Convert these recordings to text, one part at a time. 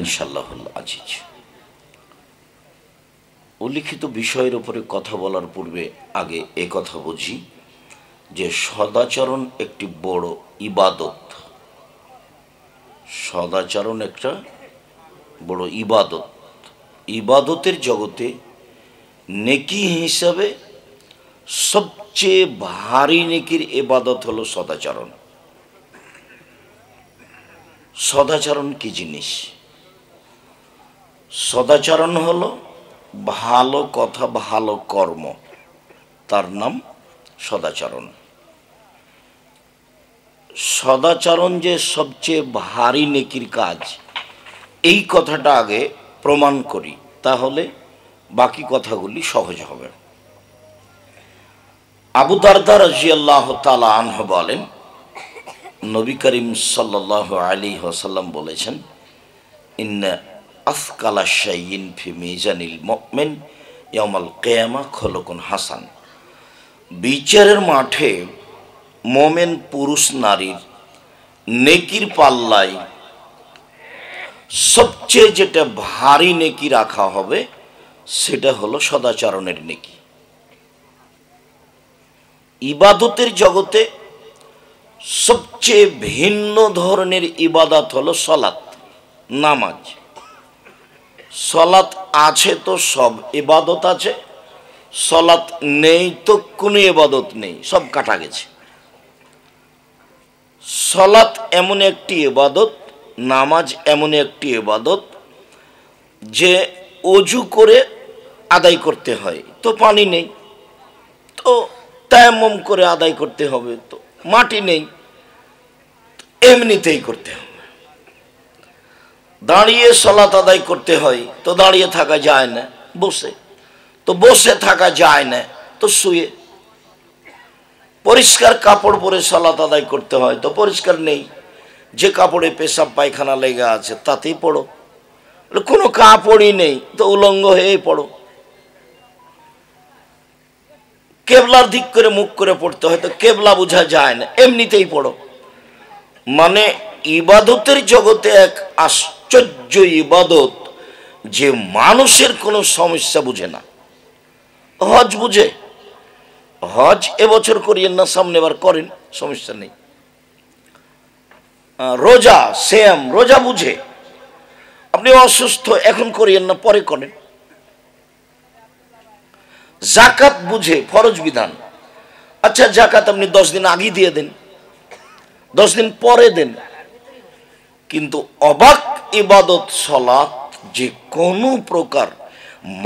ইনশাআল্লাহুল আজিজ। উল্লিখিত বিষয়ের উপরে কথা বলার পূর্বে আগে এ কথা বুঝি যে সদাচরণ একটি বড় ইবাদত। সদাচরণ একটা বড় ইবাদত। ইবাদতের জগতে নেকি হিসাবে সবচেয়ে ভারী নেকির ইবাদত হলো সদাচরণ। সদাচরণ কি জিনিস? সদাচরণ হলো ভালো কথা, ভালো কর্ম, তার নাম সদাচরণ। সদাচরণ যে সবচেয়ে ভারী নেকির কাজ, এই কথাটা আগে প্রমাণ করি, তাহলে বাকি কথাগুলি সহজ হবে। আবু দারদা রাদিয়াল্লাহু তাআলা আনহু বলেন, নবী করিম সাল্লাল্লাহু আলাইহি ওয়াসাল্লাম বলেছেন, ইন্না আসকালা শাইইন ফি মিজানিল মুমিন ইয়াউমাল কিয়ামা খুলুকুন হাসান। বিচারের মাঠে মোমেন পুরুষ নারীর নেকির পাল্লায় সবচেয়ে যেটা ভারী নেকি রাখা হবে সেটা হলো সদাচরণের নেকি। ইবাদতের জগতে সবচেয়ে ভিন্ন ধরনের ইবাদত হলো সলাত, নামাজ। সলাত আছে তো সব ইবাদত আছে, সলাত নেই তো কোনো ইবাদত নেই, সব কাটা গেছে। সলাত এমন একটি ইবাদত, নামাজ এমন একটি ইবাদত যে অজু করে আদায় করতে হয়, তো পানি নেই, তো তায়াম্মুম করে আদায় করতে হবে, তো মাটি নেই, এমনিতেই করতে হবে। দাঁড়িয়ে সলাত আদায় করতে হয়, তো দাঁড়িয়ে থাকা যায় না, বসে, তো বসে থাকা যায় না, তো শুয়ে। পরিষ্কার কাপড় পরে সালাত আদায় করতে হয়, তো পরিষ্কার নেই, যে কাপড়ে পেশাব পায়খানা লেগে আছে তাতেই পড়ো। কোনো কাপড়ই নেই, তো উলঙ্গ হয়েই পড়ো। কেবলার দিক করে মুখ করে পড়তে হয়, তো কেবলা বোঝা যায় না, এমনিতেই পড়ো। মানে ইবাদতের জগতে এক আশ্চর্য ইবাদত যে মানুষের কোনো সমস্যা বুঝে না। হজ বুঝে, হজ এবছর করিয়েন না, সামনে বার করেন, সমস্যা নেই। রোজা সেম, রোজা বুঝে, আপনি অসুস্থ এখন করিয়েন না, পরে করেন। জাকাত বুঝে, ফরজ বিধান, আচ্ছা জাকাত আপনি 10 দিন আগে দিয়ে দেন, 10 দিন পরে দেন। কিন্তু অবাক ইবাদত সলাত যে কোনো প্রকার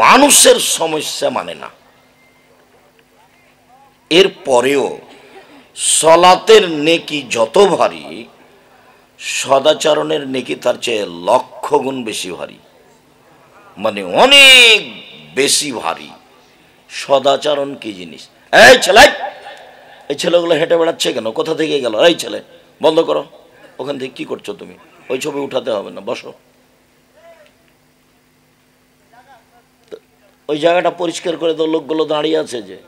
মানুষের সমস্যা মানে না। এর পরেও সলাতের নেকি যত ভারী, সদাচরণের নেকি তার চেয়ে লক্ষ গুণ বেশি ভারী, মানে অনেক বেশি ভারী। সদাচরণ কি জিনিস? এই ছেলে, এই ছেলেগুলো হেঁটে বেড়াচ্ছে কেন? কোথা থেকে গেল? এই ছেলে বন্ধ করো, ওখান থেকে কি করছো তুমি? ওই ছবি উঠাতে হবে না, বসো। ওই জায়গাটা পরিষ্কার করে তো লোকগুলো দাঁড়িয়ে আছে যে।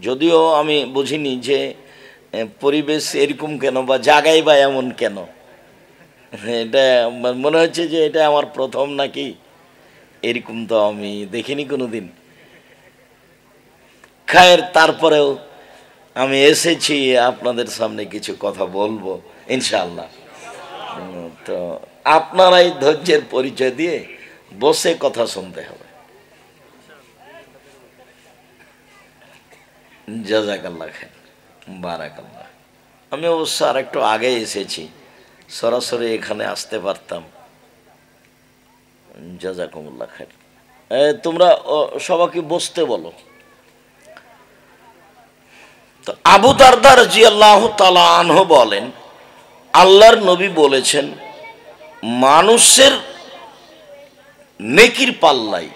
যদিও আমি বুঝিনি যে পরিবেশ এরকম কেন বা জায়গায় বা এমন কেন, এটা মনে হচ্ছে যে এটা আমার প্রথম নাকি, এরকম তো আমি দেখিনি কোনোদিন। খায়ের, তারপরেও আমি এসেছি আপনাদের সামনে কিছু কথা বলবো ইনশাআল্লাহ। তো আপনারাই ধৈর্যের পরিচয় দিয়ে বসে কথা শুনতে হবে। জাযাকাল্লাহ খাইর, বারাকাল্লাহ। আমি অবশ্য আর একটু আগে এসেছি, সরাসরি এখানে আসতে পারতাম। জাযাকুমুল্লাহ খাইর। তোমরা সবাইকে বসতে বলো। তো আবু দারদা রাদিয়াল্লাহু তাআলা আনহু বলেন, আল্লাহর নবী বলেছেন, মানুষের নেকির পাল্লাই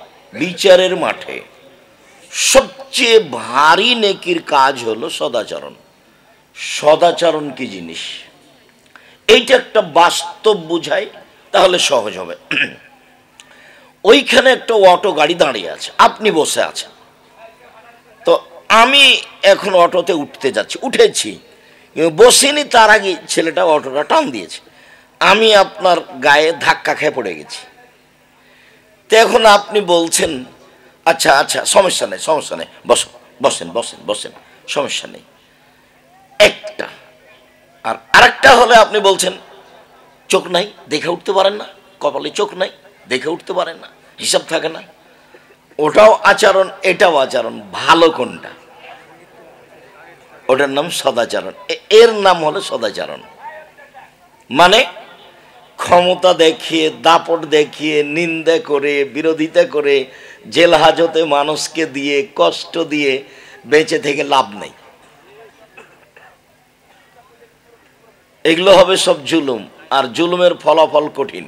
বিচারের মাঠে সবচেয়ে ভারী নেকির কাজ হলো সদাচরণ। সদাচরণ কি জিনিস এইটা একটা বাস্তব বুঝাই, তাহলে সহজ হবে। ওইখানে একটা অটো গাড়ি দাঁড়িয়ে আছে, আপনি বসে আছেন, তো আমি এখন অটোতে উঠতে যাচ্ছি, উঠেছি বসিনি, তার আগে ছেলেটা অটোটা টান দিয়েছে, আমি আপনার গায়ে ধাক্কা খেয়ে পড়ে গেছি। তো এখন আপনি বলছেন আচ্ছা আচ্ছা সমস্যা নেই, সমস্যা নেই, বসো, বসেন বসেন বসেন, সমস্যা নেই, একটা। আর আরেকটা হলে আপনি বলছেন চোখ নাই, দেখে উঠতে পারেন না, কপালে চোখ নাই, দেখে উঠতে পারেন না, হিসাব থাকে না। ওটাও আচরণ, এটাও আচরণ, ভালো কোনটা? ওটার নাম সদাচরণ, এর নাম হলো সদাচরণ। মানে ক্ষমতা দেখিয়ে, দাপট দেখিয়ে, নিন্দা করে, বিরোধিতা করে, জেল হাজতে মানুষকে দিয়ে, কষ্ট দিয়ে বেঁচে থেকে লাভ নেই। এগুলো হবে সব জুলুম, আর জুলুমের ফলাফল কঠিন।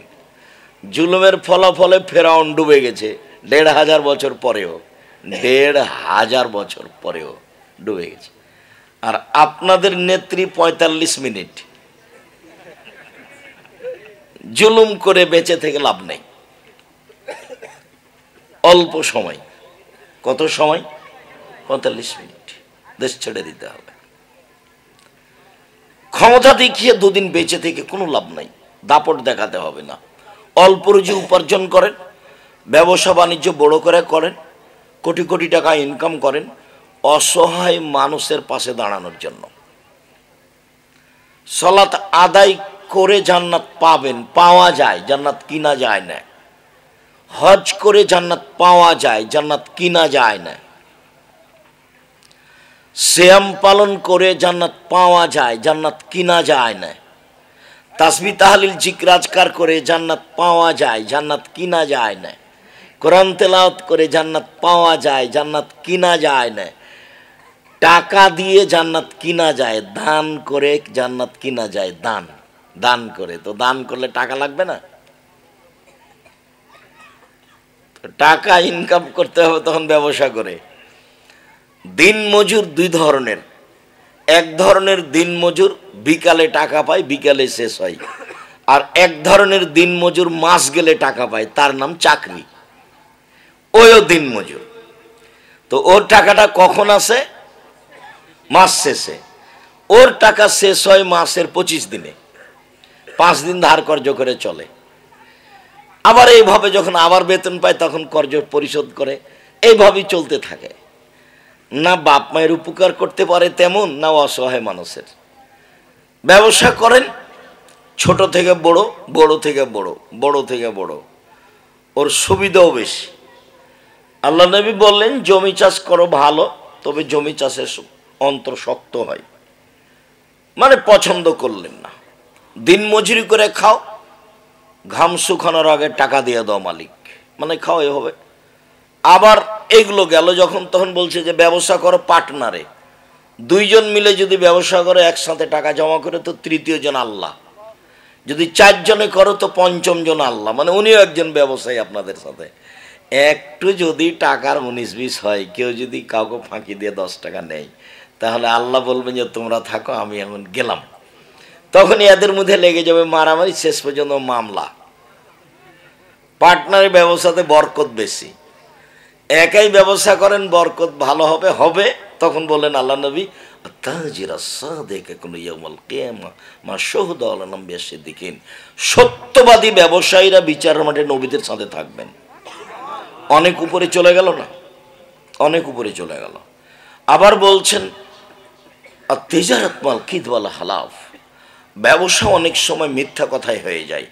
জুলুমের ফলাফলে ফেরাউন ডুবে গেছে ১,৫০০ বছর পরেও, ১,৫০০ বছর পরেও ডুবে গেছে। আর আপনাদের নেত্রী ৪৫ মিনিট জুলুম করে বেঁচে থেকে লাভ নেই। অল্প সময়, কত সময়? ৪৫ মিনিট, দেশ ছেড়ে দিতে হবে। ক্ষমতা দেখিয়ে দুদিন বেঁচে থেকে কোনো লাভ নাই, দাপট দেখাতে হবে না। অল্প রুজি উপার্জন করেন, ব্যবসা বাণিজ্য বড় করে করেন, কোটি কোটি টাকা ইনকাম করেন অসহায় মানুষের পাশে দাঁড়ানোর জন্য। সালাত আদায় করে জান্নাত পাবেন, পাওয়া যায়, জান্নাত কিনা যায় না। হজ করে জান্নাত পাওয়া যায়, জান্নাত কিনা যায় না। সিয়াম পালন করে জান্নাত পাওয়া যায়, জান্নাত কিনা যায় না। তাসবিহ তাহলিল জিকির আজকার করে জান্নাত পাওয়া যায়, জান্নাত কিনা যায় না। কোরআন তেলাওয়াত করে জান্নাত পাওয়া যায়, জান্নাত কিনা যায় না। টাকা দিয়ে জান্নাত কিনা যায়, দান করে জান্নাত কিনা যায়। দান, দান করে, তো দান করলে টাকা লাগবে না? টাকা ইনকাম করতে হবে তখন ব্যবসা করে। দিন মজুর দুই ধরনের, এক ধরনের দিন মজুর বিকালে টাকা পায়, বিকালে শেষ হয়। আর এক ধরনের দিন মজুর মাস গেলে টাকা পায়, তার নাম চাকরি, ওইও দিন মজুর। তো ওর টাকাটা কখন আসে? মাস শেষে। ওর টাকা শেষ হয় মাসের 25 দিনে, 5 দিন ধার কর্য করে চলে। আবার এইভাবে যখন আবার বেতন পায় তখন কর্য পরিশোধ করে, এইভাবেই চলতে থাকে। না বাপ মায়ের উপকার করতে পারে তেমন, না অসহায় মানুষের। ব্যবসা করেন, ছোট থেকে বড়, বড় থেকে বড়, বড় থেকে বড়, ওর সুবিধাও বেশি। আল্লাহ নবী বললেন জমি চাষ করো ভালো, তবে জমি চাষের অন্তর শক্ত হয়, মানে পছন্দ করলেন না। দিন মজুরি করে খাও, ঘাম শুকানোর আগে টাকা দিয়ে দাও মালিক, মানে খাও, এ হবে। আবার এগুলো গেল যখন, তখন বলছে যে ব্যবসা করো পার্টনারে, দুইজন মিলে যদি ব্যবসা করে একসাথে টাকা জমা করে তো তৃতীয় জন আল্লাহ, যদি 4 জনে করো তো 5ম জন আল্লাহ, মানে উনিও একজন ব্যবসায়ী আপনাদের সাথে। একটু যদি টাকার 19-20 হয়, কেউ যদি কাউকে ফাঁকি দিয়ে 10 টাকা নেয়, তাহলে আল্লাহ বলবেন যে তোমরা থাকো, আমি এখন গেলাম। তখন এদের মধ্যে লেগে যাবে মারামারি, শেষ পর্যন্ত মামলা। পার্টনারের ব্যবসাতে বরকত বেশি। একাই ব্যবসা করেন, বরকত ভালো হবে হবে। তখন বললেন আল্লাহ নবী সত্যবাদী ব্যবসায়ীরা বিচারের মাঠে নবীদের সাথে থাকবেন। অনেক উপরে চলে গেল না, অনেক উপরে চলে গেল। আবার বলছেন তিজারাত মাল কিদওয়াল হালাফ, ব্যবসা অনেক সময় মিথ্যা কথায় হয়ে যায়,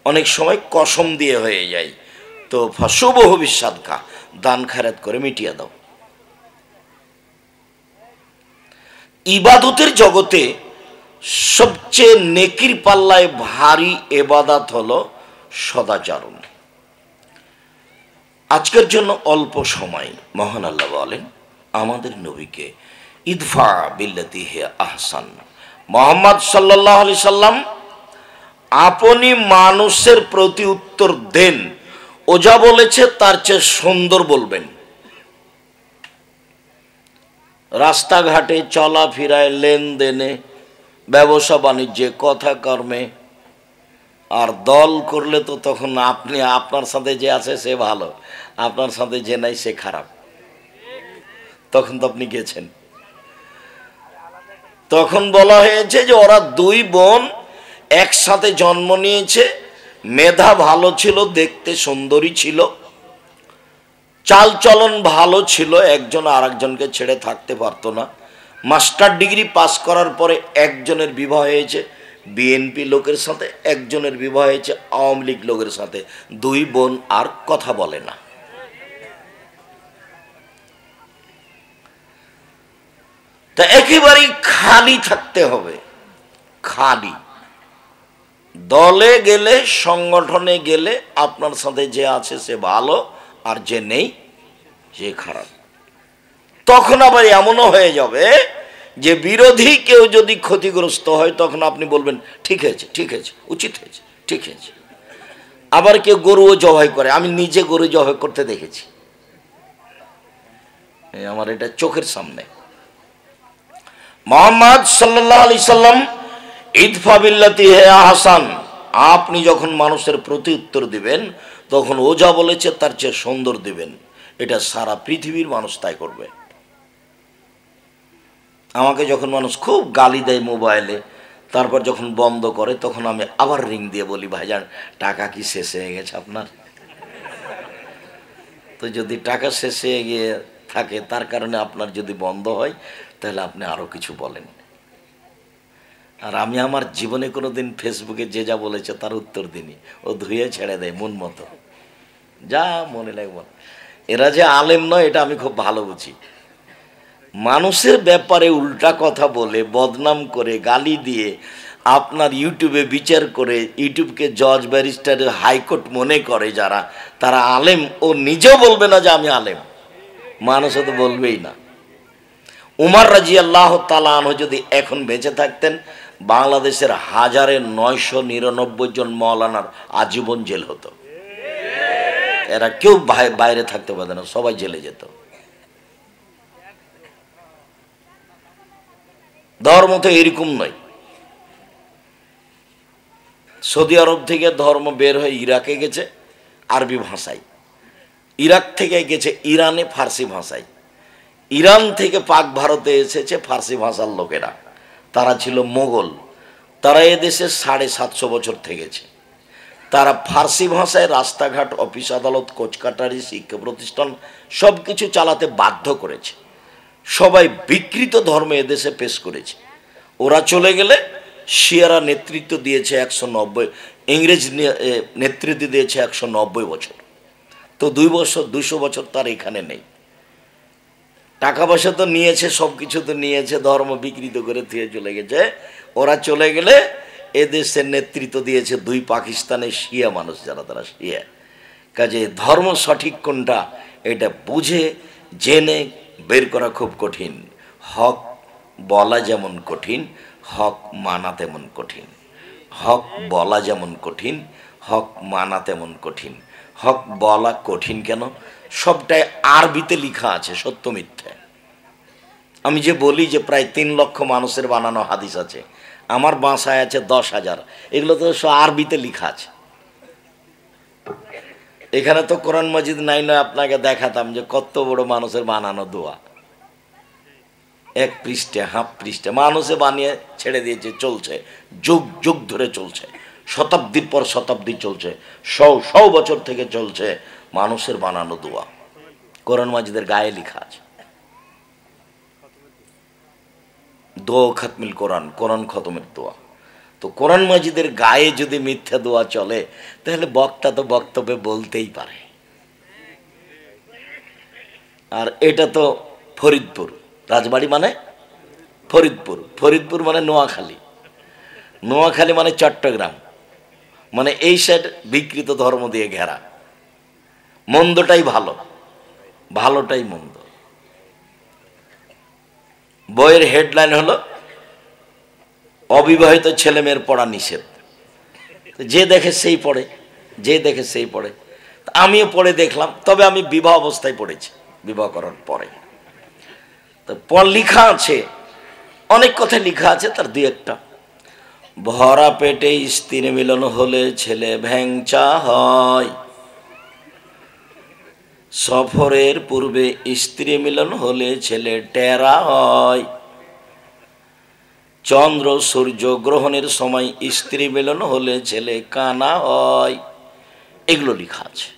অনেক সময় কসম দিয়ে হয়ে যায়। তো ফাশুভ ভবিষ্যৎকা, দান খায়রাত করে মিটিয়ে দাও। ইবাদতের জগতে সবচেয়ে নেকির পাল্লায় ভারী ইবাদত হলো সদাচরণ। আজকের জন্য অল্প সময়, মহান আল্লাহ বলেন আমাদের নবীকে ইদফা বিল্লাতি হে আহসান, মুহাম্মদ সাল্লাল্লাহু আলাইহি সাল্লাম আপনি মানুষের প্রতি উত্তর দেন, ও যা বলেছে তার চেয়ে সুন্দর বলবেন। রাস্তাঘাটে চলাফেরায়, লেনদেনে, ব্যবসা বাণিজ্যে, কথা কর্মে। আর দল করলে তো তখন আপনি, আপনার সাথে যে আছে সে ভালো, আপনার সাথে যে নাই সে খারাপ। তখন তো আপনি গেছেন। তখন বলা হয়েছে যে ওরা 2 বোন একসাথে জন্ম নিয়েছে, মেধা ভালো ছিল, দেখতে সুন্দরী ছিল, চালচলন ভালো ছিল, একজন আরেকজনকে ছেড়ে থাকতে পারতো না। মাস্টার ডিগ্রি পাস করার পরে একজনের বিবাহ হয়েছে বিএনপি লোকের সাথে, একজনের বিবাহ হয়েছে আওয়ামী লীগ লোকের সাথে। দুই বোন আর কথা বলে না। তা একেবারেই খালি থাকতে হবে, খালি। দলে গেলে, সংগঠনে গেলে আপনার সাথে যে আছে সে ভালো, আর যে নেই সে খারাপ। তখন আবার এমনও হয়ে যাবে যে বিরোধী কেউ যদি ক্ষতিগ্রস্ত হয় তখন আপনি বলবেন ঠিক হয়েছে, ঠিক হয়েছে, উচিত হয়েছে, ঠিক হয়েছে। আবার কেউ গরুও জবাই করে, আমি নিজে গরু জবাই করতে দেখেছি, আমার এটা চোখের সামনে। মুহাম্মদ সাল্লাল্লাহু আলাইহি সাল্লাম ইদফা বিল্লাতি হে আহসান, আপনি যখন মানুষের প্রতি উত্তর দিবেন তখন ও যা বলেছে তার চেয়ে সুন্দর দিবেন। এটা সারা পৃথিবীর মানুষ তাই করবে। আমাকে যখন মানুষ খুব গালি দেয় মোবাইলে, তারপর যখন বন্ধ করে তখন আমি আবার রিং দিয়ে বলি, ভাইজান টাকা কি শেষ হয়ে গেছে আপনার? তো যদি টাকা শেষ হয়ে গিয়ে থাকে তার কারণে আপনার যদি বন্ধ হয় তাহলে আপনি আরও কিছু বলেন। আর আমি আমার জীবনে কোনো দিন ফেসবুকে যে যা বলেছে তার উত্তর দিইনি, ও ধুয়ে ছেড়ে দেয় মন মতো, যা মনে লাগবে। এরা যে আলেম নয় এটা আমি খুব ভালো বুঝি। মানুষের ব্যাপারে উল্টা কথা বলে, বদনাম করে, গালি দিয়ে, আপনার ইউটিউবে বিচার করে, ইউটিউবকে জজ ব্যারিস্টারের হাইকোর্ট মনে করে যারা, তারা আলেম। ও নিজেও বলবে না যে আমি আলেম, মানুষও তো বলবেই না। উমর রাদিয়াল্লাহু তাআলা আনহু যদি এখন বেঁচে থাকতেন, বাংলাদেশের 1999 জন মাওলানার আজীবন জেল হতো। এরা কেউ বাইরে থাকতে পারত না, সবাই জেলে যেত। ধর্ম তো এরকম নয়। সৌদি আরব থেকে ধর্ম বের হয়ে ইরাকে গেছে আরবি ভাষায়, ইরাক থেকে গেছে ইরানে ফার্সি ভাষায়, ইরান থেকে পাক ভারতে এসেছে ফার্সি ভাষার লোকেরা, তারা ছিল মোগল। তারা এদেশে 750 বছর থেকেছে। তারা ফার্সি ভাষায় রাস্তাঘাট, অফিস আদালত, কোচকাটারি, শিক্ষা প্রতিষ্ঠান সব কিছু চালাতে বাধ্য করেছে। সবাই বিকৃত ধর্ম এদেশে পেশ করেছে। ওরা চলে গেলে শিয়ারা নেতৃত্ব দিয়েছে 190, ইংরেজ নেতৃত্ব দিয়েছে 190 বছর। তো 200 বছর তার এখানে নেই। টাকা পয়সা তো নিয়েছে, সব কিছু তো নিয়েছে, ধর্ম বিকৃত করে দিয়ে চলে গেছে। ওরা চলে গেলে এদেশের নেতৃত্ব দিয়েছে 2 পাকিস্তানের শিয়া মানুষ, যারা তারা শিয়া। কাজে ধর্ম সঠিক কোনটা এটা বুঝে জেনে বের করা খুব কঠিন। হক বলা যেমন কঠিন, হক মানা তেমন কঠিন। হক বলা যেমন কঠিন, হক মানা তেমন কঠিন। হক বলা কঠিন কেন? সবটাই আরবিতে লেখা আছে, সত্য মিথ্যা। আমি যে বলি যে প্রায় 3 লক্ষ মানুষের বানানো হাদিস আছে, আমার বাসায় আছে 10,000, এগুলো তো সব আরবিতে লেখা আছে। এখানে তো কোরআন মাজিদ নাই, নয় আপনাকে দেখাতাম যে কত বড় মানুষের বানানো দোয়া, 1 পৃষ্ঠা, হাফ পৃষ্ঠা মানুষে বানিয়ে ছেড়ে দিয়েছে, চলছে, যুগ যুগ ধরে চলছে, শতাব্দীর পর শতাব্দী চলছে, শো বছর থেকে চলছে মানুষের বানানো দোয়া, কোরআন মাজিদের গায়ে লেখা আছে। দোয়া খাতমিল কোরআন, কোরআন খতমের দোয়া। তো কোরআন মাজিদের গায়ে যদি মিথ্যা দোয়া চলে তাহলে বক্তা তো বক্তব্যে বলতেই পারে। আর এটা তো ফরিদপুর, রাজবাড়ি মানে ফরিদপুর, ফরিদপুর মানে নোয়াখালী, নোয়াখালী মানে চট্টগ্রাম, মানে এই সাইড বিকৃত ধর্ম দিয়ে ঘেরা। মন্দটাই ভালো, ভালোটাই মন্দ। বইয়ের হেডলাইন হলো অবিবাহিত ছেলে মেয়ের পড়া নিষেধ। যে দেখে সেই পড়ে, যে দেখে সেই পড়ে। আমিও পড়ে দেখলাম, তবে আমি বিবাহ অবস্থায় পড়েছি, বিবাহ করার পরে। তো লেখা আছে, অনেক কথা লেখা আছে, তার 2-1টা। ভরা পেটে স্ত্রী মিলন হলে ছেলে ভ্যাংচা হয়, সফরের পূর্বে স্ত্রী মিলন হলে ছেলে টেরা হয়, চন্দ্র সূর্য গ্রহণের সময় স্ত্রী মিলন হলে ছেলে কানা হয়, এগুলো লেখা আছে।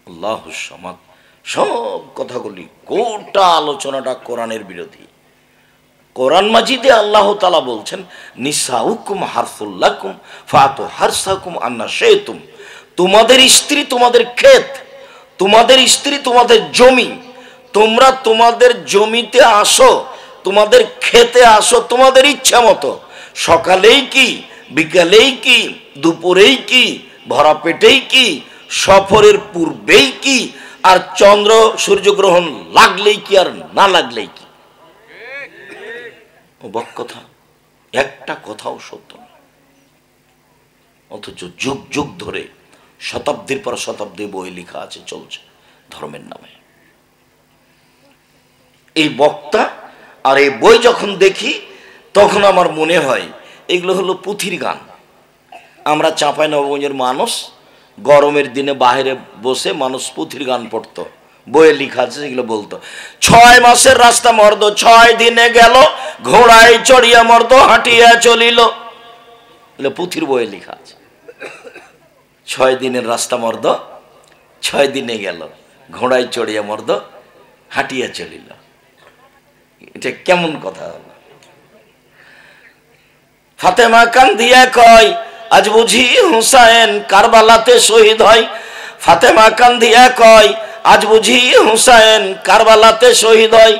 আল্লাহুস সামাদ। সব কথাগুলি, গোটা আলোচনাটা কোরআনের বিরোধী। কোরআন মাজিদে আল্লাহ তাআলা বলছেন, নিসাউকুম হারসুল লাকুম ফাতু হারসাকুম আন্না শাইতুম। তোমাদের স্ত্রী তোমাদের ক্ষেত, তোমাদের স্ত্রী তোমাদের জমি, তোমরা তোমাদের জমিতে আসো, তোমাদের খেতে আসো তোমাদের ইচ্ছা মতো। সকালেই কি, বিকালেই কি, দুপুরেই কি, ভরা পেটেই কি, সফরের পূর্বেই কি, আর চন্দ্র সূর্যগ্রহণ লাগলেই কি আর না লাগলেই কি। অবাক কথা, একটা কথাও সত্য না। অথচ যুগ যুগ ধরে শতাব্দীর পর শতাব্দী বই লেখা আছে, চলছে ধর্মের নামে। এই বক্তা আর এই বই যখন দেখি তখন আমার মনে হয় এগুলো হলো পুঁথির গান। আমরা চাঁপাইনবাবগঞ্জের মানুষ, গরমের দিনে বাইরে বসে মানুষ পুঁথির গান পড়তো, বইয়ে লেখা আছে সেগুলো বলতো। 6 মাসের রাস্তা মর্দ 6 দিনে গেল, ঘোড়ায় চড়িয়া মর্দ হাঁটিয়া চলিল। পুঁথির বইয়ে লেখা আছে 6 দিনের রাস্তা মর্দ 6 দিনে গেল, ঘোড়ায় চড়িয়া মর্দ হাঁটিয়া চলিল। এটা কেমন কথা হলো? ফাতেমা কান্দিয়া কয়, আজ বুঝি হুসাইন কারবালাতে শহীদ হয়। ফাতেমা কান্দিয়া কয়, আজ বুঝি হুসাইন কারবালাতে শহীদ হয়।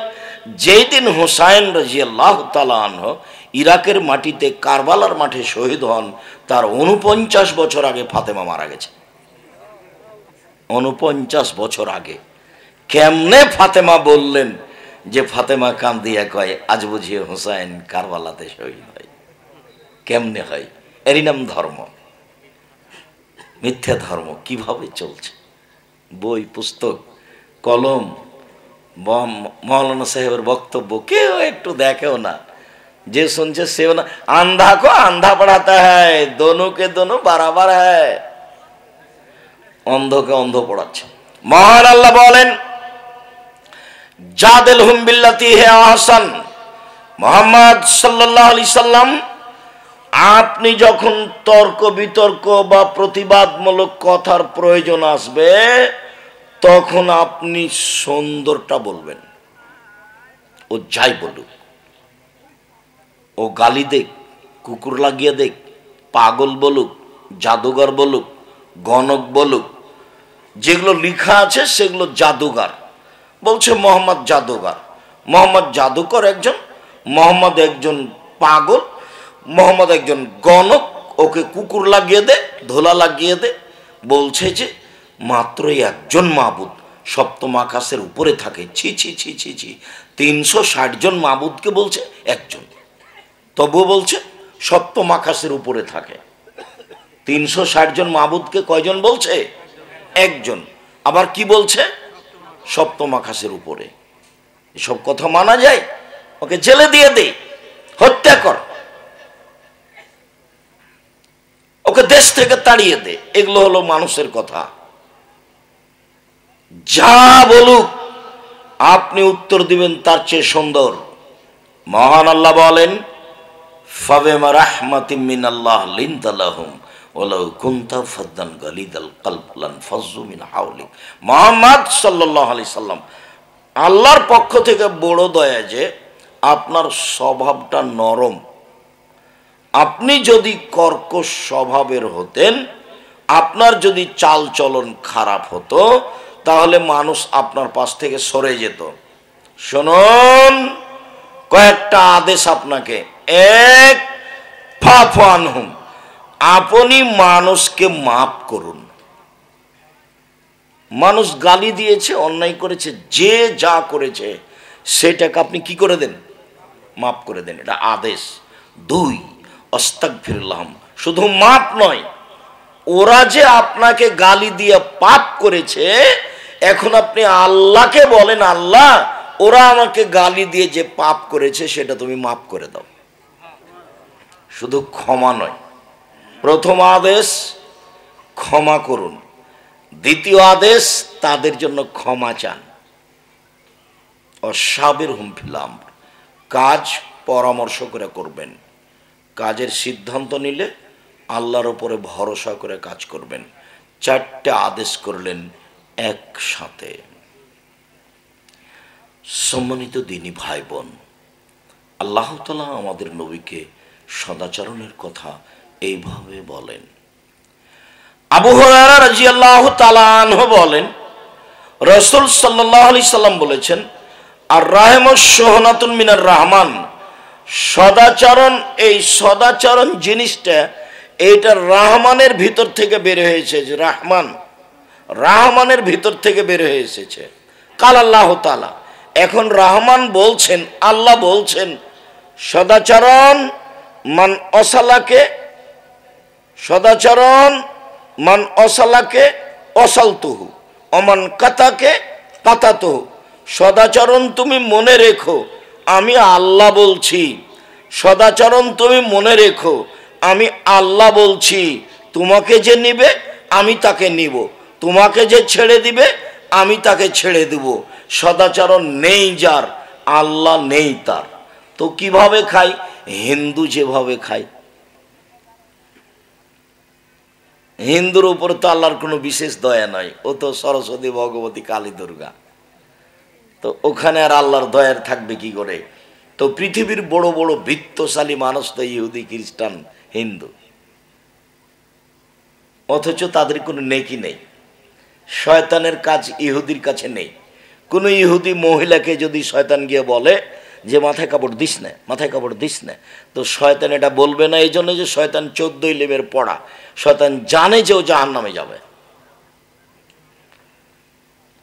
যেই দিন হুসাইন রাদিয়াল্লাহু তাআলা আনহু ইরাকের মাটিতে কারবালার মাঠে শহীদ হন, তার 49 বছর আগে ফাতেমা মারা গেছে। 49 বছর আগে। কেমনে ফাতেমা বললেন যে ফাতেমা কান্দিয়া কয়, আজ বুঝি হুসাইন কারবালাতে শহীদ হয়? কেমনে হয়? এরই নাম ধর্ম। মিথ্যা ধর্ম কিভাবে চলছে? বই, পুস্তক, কলম, মৌলানা সাহেবের বক্তব্য কেউ একটু দেখেও না, যে শুনছে সেও না। আন্ধা को আন্ধা পড়াতে হয়, दोनों के दोनों बराबर है। অন্ধকে অন্ধ পড়াচ্ছে। মহান আল্লাহ বলেন, জাদিলহুম বিল্লাতি হি আহসান। মুহাম্মদ সাল্লাল্লাহু আলাইহি সাল্লাম, আপনি যখন তর্ক বিতর্ক বা প্রতিবাদমূলক কথার প্রয়োজন আসবে, তখন আপনি সুন্দরটা বলবেন। ও যাই বলুক, ও গালি দেখ, কুকুর লাগিয়ে দেখ, পাগল বলুক, জাদুঘর বলুক, গণক বলুক, যেগুলো লেখা আছে সেগুলো জাদুঘর বলছে। মোহাম্মদ জাদুঘর, মোহাম্মদ জাদুকর একজন, মোহাম্মদ একজন পাগল, মোহাম্মদ একজন গণক, ওকে কুকুর লাগিয়ে দে, ধোলা লাগিয়ে দে। বলছে যে মাত্র একজন মাবুদ সপ্তম আকাশের উপরে থাকে। ছি ছি ছি ছি ছি, 360 জন মাবুদকে বলছে একজন, তবুও বলছে সপ্তম আকাশের উপরে থাকে। 360 জন মাবুদকে কয়জন বলছে? একজন। আবার কি বলছে? সপ্তম আকাশের উপরে। এসব কথা মানা যায়? ওকে জেলে দিয়ে দে, হত্যা কর, ওকে দেশ থেকে তাড়িয়ে দে। এগুলো হলো মানুষের কথা। যা বলুক আপনি উত্তর দিবেন তার চেয়ে সুন্দর। মহান আল্লাহ বলেন, ফাবিমা রাহমাতিম মিনাল্লাহ লিনতা লাহুম ওয়ালাউ কুনতা ফাদ্দান গালিদাল কলব লানফাজ্জু মিন হাওলিক। মুহাম্মদ সাল্লাল্লাহু আলাইহি সাল্লাম, আল্লাহর পক্ষ থেকে বড় দয়া যে আপনার স্বভাবটা নরম। আপনি যদি কর্কশ স্বভাবের হতেন, আপনার যদি চাল চলন খারাপ হতো, তাহলে মানুষ আপনার পাশ থেকে সরে যেত। শুনুন, কয়েকটা আদেশ আপনাকে। এক, ফাফু আনহুম, আপনি মানুষকে মাফ করুন। মানুষ গালি দিয়েছে, অন্যায় করেছে, যে যা করেছে সেটাকে আপনি কি করে দেন? মাফ করে দেন, এটা আদেশ। 2, আস্তাগফিরুল্লাহ, শুধু মাপ নয়, ওরা যে আপনাকে গালি দিয়ে পাপ করেছে, এখন আপনি আল্লাহকে বলেন, আল্লাহ ওরা আমাকে গালি দিয়ে যে পাপ করেছে সেটা তুমি মাফ করে দাও। শুধু ক্ষমা নয়, প্রথম আদেশ ক্ষমা করুন, দ্বিতীয় আদেশ তাদের জন্য ক্ষমা চান। অসাবির হুম ফিল আমর, কাজ পরামর্শ করে করবেন। কাজের সিদ্ধান্ত নিলে আল্লাহর উপরে ভরসা করে কাজ করবেন। 4টে আদেশ করলেন একসাথে। সম্মানিত দিনী ভাই বোন, আল্লাহ তাআলা আমাদের নবীকে সদাচরণের কথা এইভাবে বলেন। আবু হুরায়রা রাদিয়াল্লাহু তাআলা আনহু বলেন, রাসূল সাল্লাল্লাহু আলাইহি সাল্লাম বলেছেন, আর রাহমাস সুহনাতুন মিনার রহমান, সদাচরণ, এই সদাচরণ জিনিসটা এইটা রহমানের ভিতর থেকে বের হয়েছে। যে রহমানের ভিতর থেকে বের হয়ে এসেছে। কাল আল্লাহ তাআলা, এখন রহমান বলছেন, আল্লাহ বলছেন, সদাচরণ মান অসালাকে, সদাচরণ মান অসালাকে অসালতুহু অমান কাতাকে কাতাতুহু। সদাচরণ তুমি মনে রেখো, আমি আল্লাহ বলছি। সদাচরণ তুমি মনে রেখো, আমি আল্লাহ বলছি। তোমাকে যে নিবে আমি তাকে নিব, তোমাকে যে ছেড়ে দিবে আমি তাকে ছেড়ে দেব। সদাচরণ নেই যার, আল্লাহ নেই তার। তো কিভাবে খাই? হিন্দু যেভাবে খায়। হিন্দুর উপর তো আল্লাহর কোনো বিশেষ দয়া নয়, ও তো সরস্বতী, ভগবতী, কালী, দুর্গা। তো ওখানে আর আল্লাহর দয়ার থাকবে কি করে? তো পৃথিবীর বড় বড় বৃত্তশালী মানুষ তো ইহুদি, খ্রিস্টান, হিন্দু, অথচ তাদের কোনো নেকি নেই। শয়তানের কাজ ইহুদির কাছে নেই। কোনো ইহুদি মহিলাকে যদি শয়তান গিয়ে বলে যে মাথায় কাপড় দিস না, মাথায় কাপড় দিস না, তো শয়তান এটা বলবে না। এই জন্য যে শয়তান 14 লেবের পড়া, শয়তান জানে যে ও জাহান্নামে যাবে।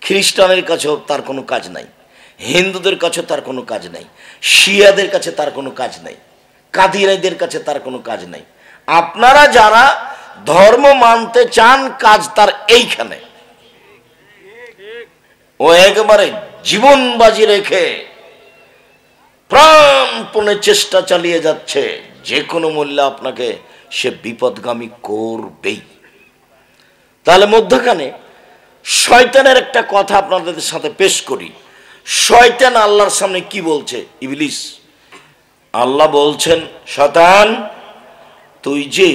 খ্রিস্টানের কাছেও তার কোনো কাজ নাই, হিন্দুদের কাছে তার কোনো কাজ নাই, শিয়াদের কাছে তার কোনো কাজ নাই, কাদিয়ানীদের কাছে তার কোনো কাজ নাই। আপনারা যারা ধর্ম মানতে চান, কাজ তার এইখানে। ও একেবারে জীবন বাজি রেখে প্রাণপণে চেষ্টা চালিয়ে যাচ্ছে, যে কোনো মূল্যে আপনাকে সে বিপদগামী করবেই। তাহলে মধ্যখানে শয়তানের একটা কথা আপনাদের সাথে পেশ করি। শয়তান আল্লাহর সামনে কি বলছে? ইবলিস, আল্লাহ বলছেন, শয়তান তুই যে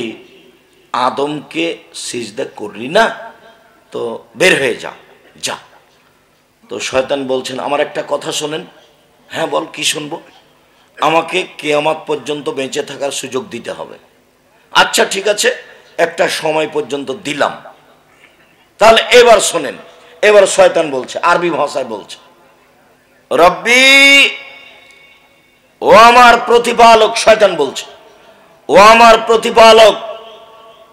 আদমকে সিজদা করলি না, তো বের হয়ে যা, যা। তো শয়তান বলছেন, আমার একটা কথা শোনেন। হ্যাঁ বল, কি শুনবো? আমাকে কিয়ামত পর্যন্ত বেঁচে থাকার সুযোগ দিতে হবে। আচ্ছা ঠিক আছে, একটা সময় পর্যন্ত দিলাম। তাহলে এবার শোনেন, এবার শয়তান বলছে, আরবি ভাষায় বলছে, রব্বি, ও আমার প্রতিপালক। শয়তান বলছে, ও আমার প্রতিপালক,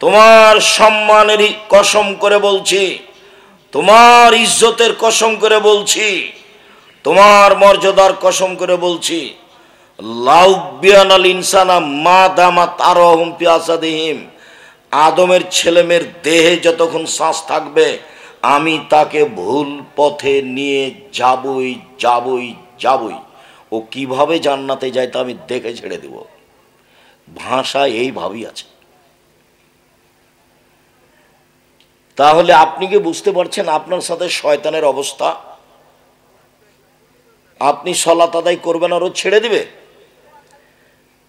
তোমার সম্মানেরই কসম করে বলছি, তোমার ইজ্জতের কসম করে বলছি, তোমার মর্যাদার কসম করে বলছি, লাউবিয়ানাল ইনসানা মা দামাত আরহুম ফি আসাদিহিম, আদমের ছেলেমেয়ের দেহে যতক্ষণ শ্বাস থাকবে আমি তাকে ভুল পথে নিয়ে যাবই যাবই যাবই। ও কিভাবে জান্নাতে যায় তা আমি দেখে ছেড়ে দেব। ভাষা এইভাবেই আছে। তাহলে আপনি কি বুঝতে পারছেন আপনার সাথে শয়তানের অবস্থা? আপনি সালাত আদায় করবেন আর ও ছেড়ে দিবে।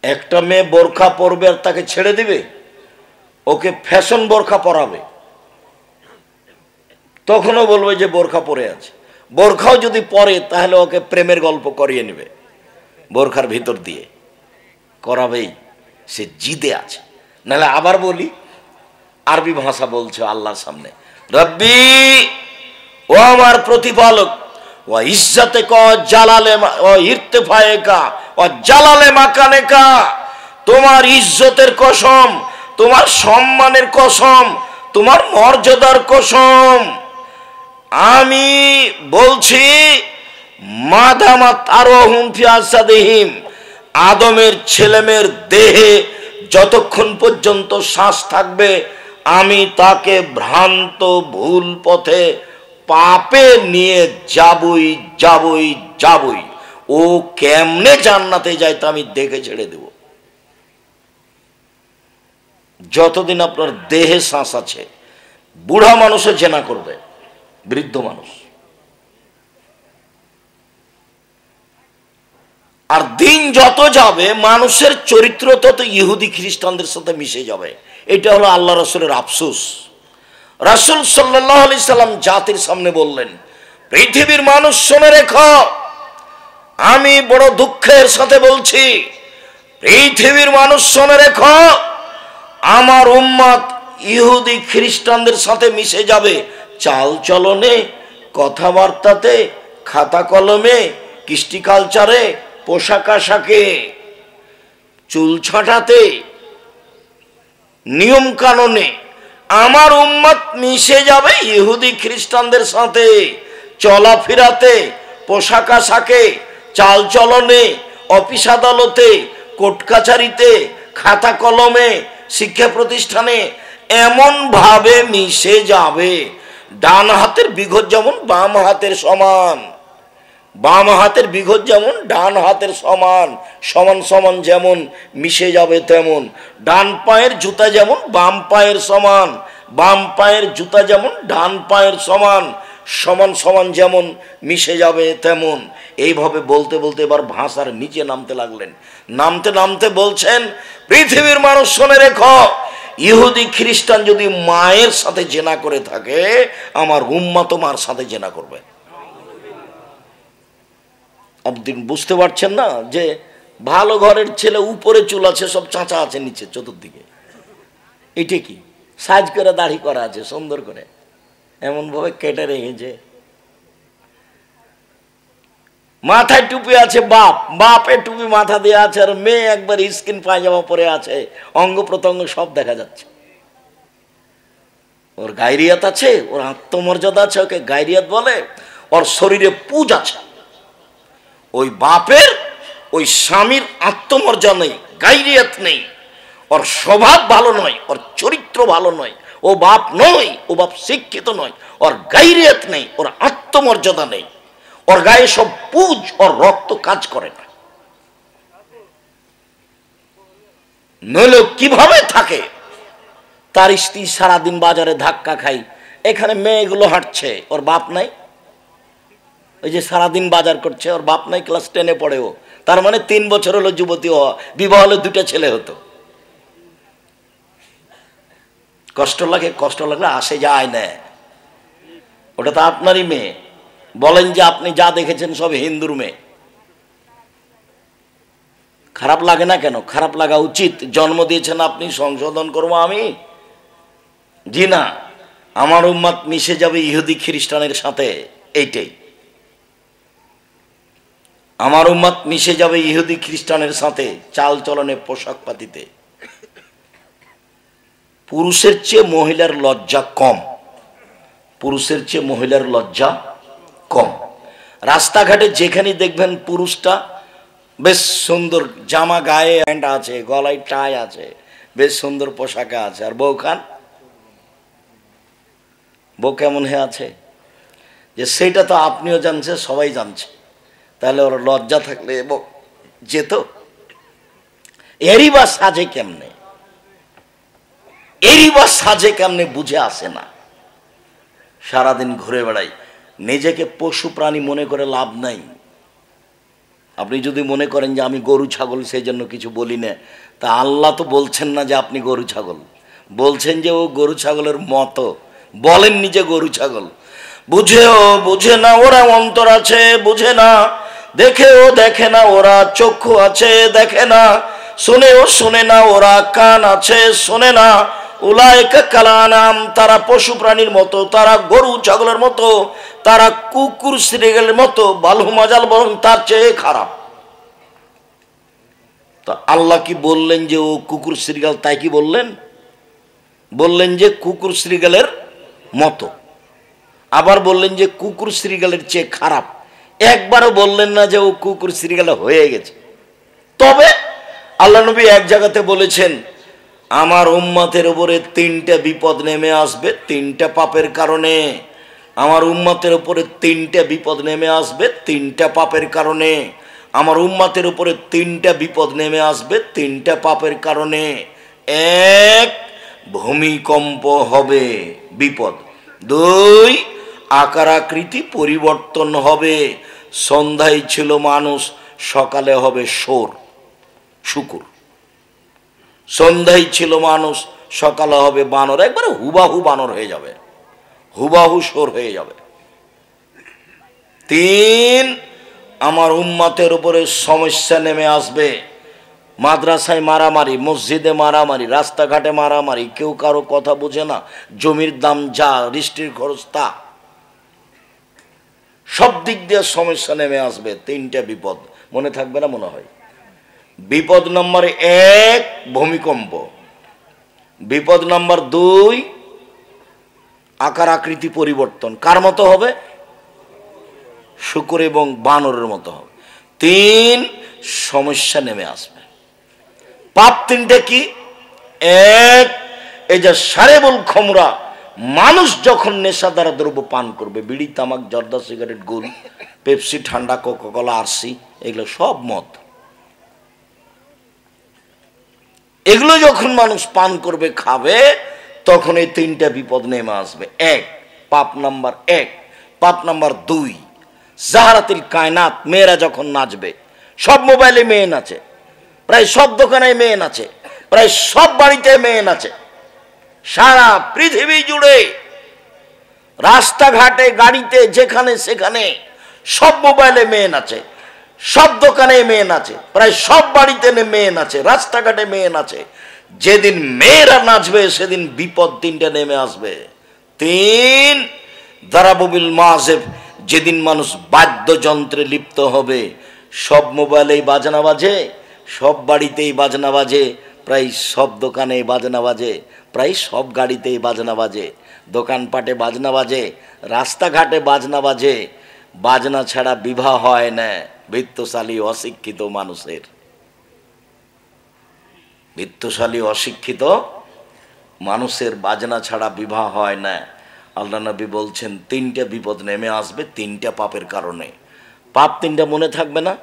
একটা মেয়ে বোরখা পরবে আর তাকে ছেড়ে দিবে, ওকে ফ্যাশন বোরখা পরাবে, তখনও বলবে যে বোরখা পরে আছে। বোরখাও যদি পরে তাহলে ওকে প্রেমের গল্প করিয়ে নেবে, বোরখার ভিতর দিয়ে করাবেই, সে জিদে আছে। নাহলে আবার বলি, আরবি ভাষা বলছে আল্লাহর সামনে, রব্বি, ও আমার প্রতিপালক, ও ইজ্জতে ক জালালে ও ইরতেফায়ে কা ও জালালে মাকানে কা, তোমার ইজ্জতের কসম, তোমার সম্মানের কসম, তোমার মর্যাদার কসম, আমি বলছি, মাদামাত আরহুম ফি আসাদিহিম, আদমের ছেলেমেয়ের দেহে যতক্ষণ পর্যন্ত শ্বাস থাকবে আমি তাকে ভ্রান্ত ভুল পথে পাপে নিয়ে যাবই যাবই যাবই। ও কেমনে জান্নাতে যায় তা আমি দেখে ছেড়ে দেব। যতদিন আপনার দেহে শ্বাস আছে, বুড়া মানুষও জেনা করবে, বৃদ্ধ মানুষ। আর দিন যত যাবে মানুষের চরিত্র তত ইহুদি খ্রিস্টানদের সাথে মিশে যাবে। এটা হলো আল্লাহ রাসূলের আফসোস। রাসূল সাল্লাল্লাহু আলাইহি সাল্লাম জাতির সামনে বললেন, পৃথিবীর মানুষ শুনে রেখো, আমি বড় দুঃখের সাথে বলছি, পৃথিবীর মানুষ শুনে রেখো, আমার উম্মত ইহুদি খ্রিস্টানদের সাথে মিশে যাবে চাল চলনে, কথাবার্তাতে, খাতা কলমে, কৃষ্টি কালচারে, পোশাক আশাকে, চুল ছাঁটাতে, নিয়ম কানুনে আমার উম্মত মিশে যাবে ইহুদি খ্রিস্টানদের সাথে। চলাফেরাতে, পোশাক আশাকে, চাল চলনে, অফিস আদালতে, কোর্ট কাছারিতে, খাতা কলমে, শিক্ষা প্রতিষ্ঠানে এমন ভাবে মিশে যাবে, ডান হাতের বিঘত যেমন বাম হাতের সমান, বাম হাতের বিঘত যেমন ডান হাতের সমান, সমান সমান যেমন মিশে যাবে তেমন। ডান পায়ের জুতা যেমন বাম পায়ের সমান, বাম পায়ের জুতা যেমন ডান পায়ের সমান, সমান সমান যেমন মিশে যাবে তেমন। এইভাবে বলতে বলতে এবার ভাষার নিচে নামতে লাগলেন। নামতে নামতে বলছেন, পৃথিবীর মানুষ শুনে রেখো, ইহুদি খ্রিস্টান যদি মায়ের সাথে জেনা করে থাকে, আমার উম্মত মার সাথে জেনা করবে। আপনি বুঝতে পারছেন না যে ভালো ঘরের ছেলে উপরে চুল আছে, সব চাঁচা আছে নিচে চতুর্দিকে, এটা কি সাজ করে দাড়ি করা আছে সুন্দর করে, এমন ভাবে কেটে রেখেছে। মাথায় টুপি আছে, বাপের টুপি মাথা দিয়ে আছে, আর মেয়ে একবার স্কিন পায়জামা পরে আছে, অঙ্গ প্রত্যঙ্গ সব দেখা যাচ্ছে। ওর গায়রিয়াত আছে, ওর আত্মমর্যাদা আছে, ওকে গায়রিয়াত বলে। ওর শরীরে পুজ আছে। ওই বাপের, ওই স্বামীর আত্মমর্যাদা নেই, গায়রিয়াত নেই, ওর স্বভাব ভালো নয়, ওর চরিত্র ভালো নয়, ও বাপ নয়, ও বাপ শিক্ষিত নয়, ওর গায়রিয়াত নেই, ওর আত্মমর্যাদা নেই, ওর গায়ে সব পুজ, ওর রক্ত কাজ করে না। নইলে কিভাবে থাকে? তার স্ত্রী সারাদিন বাজারে ধাক্কা খাই, এখানে মেয়েগুলো হাঁটছে, ওর বাপ নাই। ওই যে সারাদিন বাজার করছে, ওর বাপ নাই, ক্লাস 10-এ পড়ে ও। তার মানে 3 বছর হলো যুবতী হওয়া, বিবাহ হলে 2টা ছেলে হতো। কষ্ট লাগে, কষ্ট লাগলে আসে যায় না। ওটা তো আপনারই মেয়ে। বলেন যে আপনি যা দেখেছেন সব হিন্দুর মেয়ে, খারাপ লাগে না কেন? খারাপ লাগা উচিত। জন্ম দিয়েছেন আপনি, সংশোধন করবো আমি? জি না, আমার উম্মত মিশে যাবে ইহুদি খ্রিস্টানের সাথে, এইটাই। আমার উম্মত মিশে যাবে ইহুদি খ্রিস্টানের সাথে চাল চলনে, পোশাক পাতিতে। পুরুষের চেয়ে মহিলার লজ্জা কম, পুরুষের চেয়ে মহিলার লজ্জা কম। রাস্তাঘাটে যেখানে দেখবেন পুরুষটা বেশ সুন্দর জামা গায়ে প্যান্ট আছে, গলায় টাই আছে, বেশ সুন্দর পোশাকে আছে, আর বউ কেমন হয়ে আছে, যে সেটা তো আপনিও জানছে, সবাই জানছে। তাহলে ওর লজ্জা থাকলে যেত? এরই বা সাজে কেমনে, এরই বা সাজে কেমনে বুঝে আসে না। সারাদিন ঘুরে বেড়াই, নিজেকে পশু প্রাণী মনে করে লাভ নাই। আপনি যদি মনে করেন যে আমি গরু ছাগল সেই জন্য কিছু বলি না, তা আল্লাহ তো বলছেন না যে আপনি গরু ছাগল, বলছেন যে ও গরু ছাগলের মতো, বলেন নিজে গরু ছাগল। বুঝেও বুঝে না ওরা, অন্তর আছে বুঝে না, দেখেও দেখে না ওরা, চক্ষু আছে দেখে না, শুনেও শুনে না ওরা, কান আছে শোনে না। উলাইকা কালানাম, তারা পশু প্রাণীর মতো, তারা গরু ছাগলের মতো, তারা কুকুর শ্রীগালের মতো, বালু মাজাল বরং তার চেয়ে খারাপ। তা আল্লাহ কি বললেন যে ও কুকুর শ্রীগাল? তাই কি বললেন? বললেন যে কুকুর শ্রীগালের মতো, আবার বললেন যে কুকুর শ্রীগালের চেয়ে খারাপ। একবারও বললেন না যে ও কুকুর শ্রীগালে হয়ে গেছে। তবে আল্লাহ নবী এক জায়গাতে বলেছেন, আমার উম্মতের উপরে 3টে বিপদ নেমে আসবে 3টা পাপের কারণে। আমার উম্মতের উপরে 3টে বিপদ নেমে আসবে 3টা পাপের কারণে। আমার উম্মতের উপরে 3টা বিপদ নেমে আসবে 3টা পাপের কারণে। 1, ভূমিকম্প হবে, বিপদ। 2, আকার আকৃতি পরিবর্তন হবে। সন্ধ্যায় ছিল মানুষ, সকালে হবে সোর, শুকুর। সন্ধ্যায় ছিল মানুষ, সকালে হবে বানর, একবারে হুবাহু বানর হয়ে যাবে, হুবাহু সোর হয়ে যাবে। 3, আমার উম্মতের উপরে সমস্যা নেমে আসবে। মাদ্রাসায় মারামারি, মসজিদে মারামারি, রাস্তাঘাটে মারামারি, কেউ কারো কথা বোঝে না, জমির দাম যা, বৃষ্টির খরচ তা, সব দিক দিয়ে সমস্যা নেমে আসবে। 3টা বিপদ মনে থাকবে না মনে হয়। বিপদ নম্বর 1 ভূমিকম্প, বিপদ নম্বর 2 আকার আকৃতি পরিবর্তন, কার মতো হবে? শুকর এবং বানরের মতো হবে। 3 সমস্যা নেমে আসবে। পাপ 3টে কি? 1, এই যে সারেবুল খমরা, মানুষ যখন নেশাদার দ্রব্য পান করবে, বিড়ি, তামাক, জর্দা, সিগারেট, গুল, পেপসি, ঠান্ডা, কোকাকোলা, আরসি, এগুলো সব মদ, এগুলো যখন মানুষ পান করবে, খাবে, তখন এই 3টা বিপদ নেমে আসবে। 1 পাপ নাম্বার 1। পাপ নাম্বার 2 জাহারাতিল কায়নাত, মেয়েরা যখন নাচবে, সব মোবাইলে মেয়ে নাচে, প্রায় সব দোকানে মেয়ে নাচে, প্রায় সব বাড়িতে মেয়ে নাচে, সারা পৃথিবী জুড়ে রাস্তাঘাটে, গাড়িতে, যেখানে সেখানে সব মোবাইলে মেয়ে নাচে, সব দোকানে মেয়ে নাচে, প্রায় সব বাড়িতে মেয়ে নাচে, রাস্তাঘাটে মেয়ে নাচে। যেদিন মেয়েরা নাচবে সেদিন বিপদ 3টা নেমে আসবে। 3 দারাবুবিল মাজেব, যেদিন মানুষ বাদ্যযন্ত্রে লিপ্ত হবে, সব মোবাইলেই বাজনা বাজে, সব বাড়িতেই বাজনা বাজে, প্রায় সব দোকানে বাজনা বাজে, প্রায় সব গাড়িতেই বাজনা বাজে, দোকানপাটে বাজনা বাজে, রাস্তাঘাটে বাজনা বাজে। বাজনা ছাড়া বিবাহ হয় না বিত্তশালী অশিক্ষিত মানুষের, বিত্তশালী অশিক্ষিত মানুষের বাজনা ছাড়া বিবাহ হয় না। আল্লাহ নবী বলছেন 3টা বিপদ নেমে আসবে 3টা পাপের কারণে। পাপ 3টা মনে থাকবে না?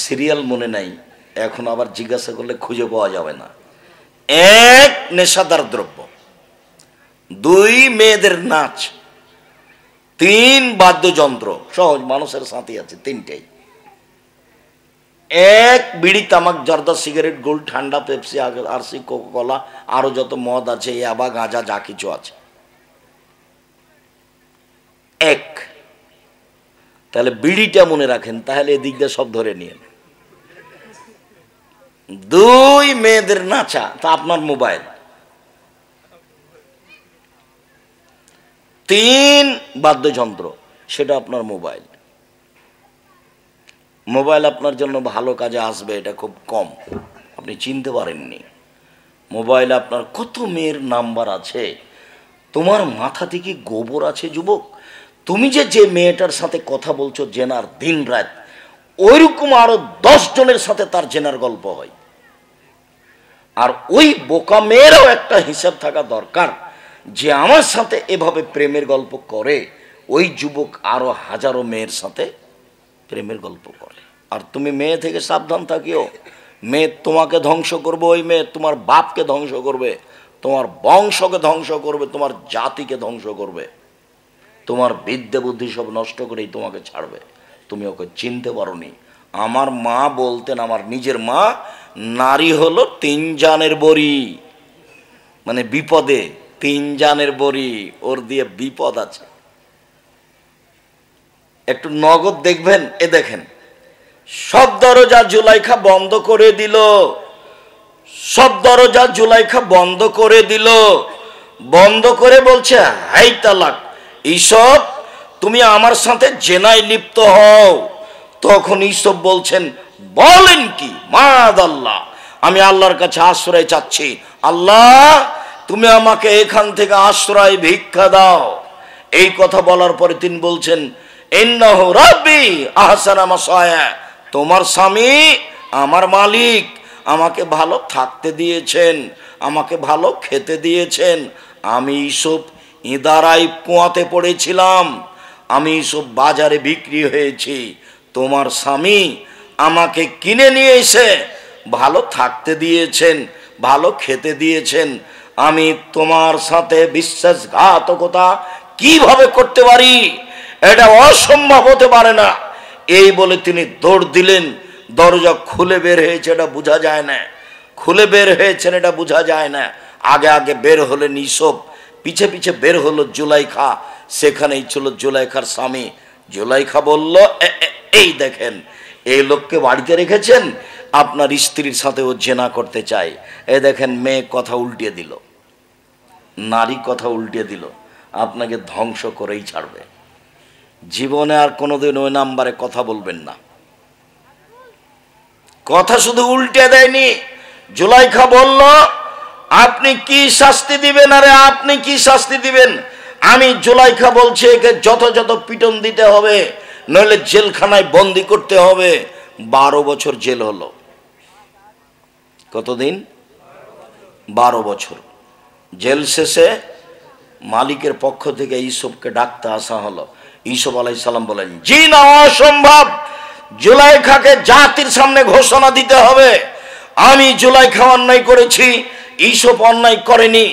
সিরিয়াল মনে নাই, এখন আবার জিজ্ঞাসা করলে খুঁজে পাওয়া যাবে না। 1 নেশাদার দ্রব্য, 2 মেয়েদের নাচ, 3 বাদ্যযন্ত্র, সহজ মানুষের সাথে আছে 3টাই। 1 বিড়ি, তামাক, জর্দা, সিগারেট, গুল, ঠান্ডা, পেপসি, আরসি, কোকাকোলা, আরো যত মদ আছে, ইয়াবা, গাঁজা, যা কিছু আছে। 1, তাহলে বিড়িটা মনে রাখেন, তাহলে এদিক দিয়ে সব ধরে নিয়েন। 2 মেয়েদের নাচা, তা আপনার মোবাইল। 3 বাদ্যযন্ত্র, সেটা আপনার মোবাইল। মোবাইল আপনার জন্য ভালো কাজে আসবে এটা খুব কম, আপনি চিনতে পারেননি। মোবাইলে আপনার কত মেয়ের নাম্বার আছে, তোমার মাথা থেকে গোবর আছে যুবক। তুমি যে মেয়েটার সাথে কথা বলছো জেনার দিন রাত, ওইরকম আরো 10 জনের সাথে তার জেনার গল্প হয়। আর ওই বোকা মেয়েরও একটা হিসাব থাকা দরকার যে আমার সাথে এভাবে প্রেমের গল্প করে, ওই যুবক আরো হাজারো মেয়ের সাথে প্রেমের গল্প করে। আর তুমি মেয়ে থেকে সাবধান থাকিও, মেয়ে তোমাকে ধ্বংস করবে, ওই মেয়ে তোমার বাপকে ধ্বংস করবে, তোমার বংশকে ধ্বংস করবে, তোমার জাতিকে ধ্বংস করবে, তোমার বিদ্যা বুদ্ধি সব নষ্ট করেই তোমাকে ছাড়বে। তুমি ওকে চিনতে পারোনি। আমার মা বলতেন, আমার নিজের মা, নারী হলো 3 জানের বড়ি, মানে বিপদে 3 জানের বড়ি, ওর দিয়ে বিপদ আছে। একটু নগদ দেখবেন, এ দেখেন, সব দরজা জুলাইখা বন্ধ করে দিল, সব দরজা জুলাইখা বন্ধ করে দিল, বন্ধ করে বলছে হাই তালাক, ঈসব তুমি আমার সাথে জেনায় লিপ্ত হও। তখন ঈসব বলছেন, বলেন কি? মাদাল্লাহ, আমি আল্লাহর কাছে আশ্রয় চাচ্ছি, আল্লাহ তুমি আমাকে এখান থেকে আশ্রয় ভিক্ষা দাও। এই কথা বলার পরে তিনি বলছেন, ইন্নাহু রাব্বি আহসানা মাসায়া, তোমার স্বামী আমার মালিক, আমাকে ভালো থাকতে দিয়েছেন, আমাকে ভালো খেতে দিয়েছেন। আমি এইসব ইদারায় পোয়াতে পড়েছিলাম, আমি এইসব বাজারে বিক্রি হয়েছি, তোমার স্বামী আমাকে কিনে নিয়ে এসে ভালো থাকতে দিয়েছেন, ভালো খেতে দিয়েছেন। আমি তোমার সাথে বিশ্বাসঘাতকতা কিভাবে করতে পারি? এটা অসম্ভব হতে পারে না। এই বলে তিনি দৌড় দিলেন। দরজা খুলে বের হয়েছে এটা বোঝা যায় না, খুলে বের হয়েছেন এটা বোঝা যায় না। আগে আগে বের হলেন ইউসুফ, পিছে পিছে বের হলো জুলাইখা। সেখানেই ছিল জুলাইখার স্বামী। জুলাইখা বলল, এই দেখেন, এই লোককে বাড়িতে রেখেছেন, আপনার স্ত্রীর সাথে ও জেনা করতে চায়। এই দেখেন, মেয়ে কথা উল্টিয়ে দিল, নারী কথা উল্টিয়ে দিল, আপনাকে ধ্বংস করেই ছাড়বে। জীবনে আর কোনোদিন ওই নাম্বারে কথা বলবেন না। কথা শুধু উল্টে দেয়নি। জুলাইখা বলল, আপনি কি শাস্তি দিবেন? আরে আপনি কি শাস্তি দিবেন? আমি জুলাইখা বলছি একে যথাযথ পিটন দিতে হবে, নইলে জেলখানায় বন্দি করতে হবে। 12 বছর জেল হলো। কতদিন? 12 বছর। জেল শেষে মালিকের পক্ষ থেকে ইউসুফকে ডাকতে আসা হলো। ইউসুফ আলাইহিস সালাম বলেন, জি না, অসম্ভব। জুলাইখাকে জাতির সামনে ঘোষণা দিতে হবে আমি জুলাইখা অন্যায় করেছি, ইউসুফ অন্যায় করেনি।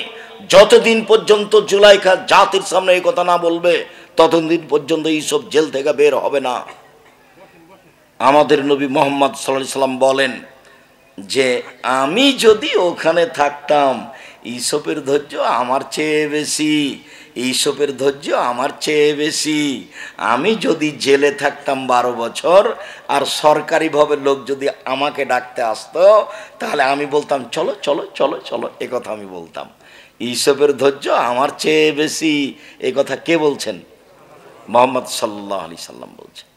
যতদিন পর্যন্ত জুলাইখা জাতির সামনে এই কথা না বলবে, ততদিন পর্যন্ত ইউসুফ জেল থেকে বের হবে না। আমাদের নবী মুহাম্মদ সাল্লাল্লাহু আলাইহি সাল্লাম বলেন যে আমি যদি ওখানে থাকতাম, ইউসুফের ধৈর্য আমার চেয়ে বেশি, ইউসুফের ধৈর্য আমার চেয়ে বেশি। আমি যদি জেলে থাকতাম 12 বছর, আর সরকারিভাবে লোক যদি আমাকে ডাকতে আসতো, তাহলে আমি বলতাম চলো চলো চলো চলো, এ কথা আমি বলতাম। ইউসুফের ধৈর্য আমার চেয়ে বেশি, এ কথা কে বলছেন? মুহাম্মদ সাল্লাল্লাহু আলাইহি সাল্লাম বলছেন।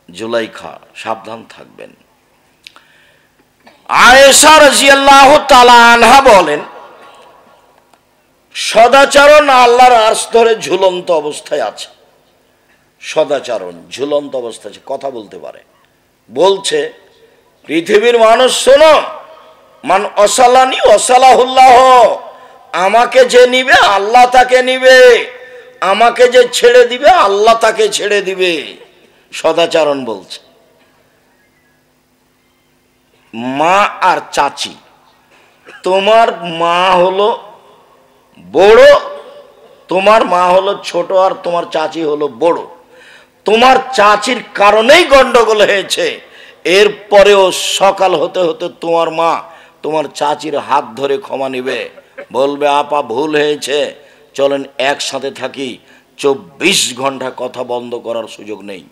জুলাইখা, সাবধান থাকবেন। আয়েশা রাদিয়াল্লাহু তাআলা আনহা বলেন, সদাচরণ আল্লাহর আরশ ধরে ঝুলন্ত অবস্থায় আছে। সদাচরণ ঝুলন্ত অবস্থায় আছে, কথা বলতে পারে। বলছে, পৃথিবীর মানুষ শোনো, মান অসালানি অসালাহুল্লাহ, আমাকে যে নিবে আল্লাহ তাকে নিবে, আমাকে যে ছেড়ে দিবে আল্লাহ তাকে ছেড়ে দিবে। সদাচরণ বলছে। মা আর চাচি, তোমার মা হলো বড়, তোমার মা হলো ছোট, আর তোমার চাচি হলো বড়। তোমার চাচির কারণেই গন্ডগোল হয়েছে। এরপরেও সকাল হতে হতে তোমার মা তোমার চাচির হাত ধরে ক্ষমা নিবে, বলবে আপা ভুল হয়েছে, চলেন একসাথে থাকি। 24 ঘন্টা কথা বন্ধ করার সুযোগ নেই।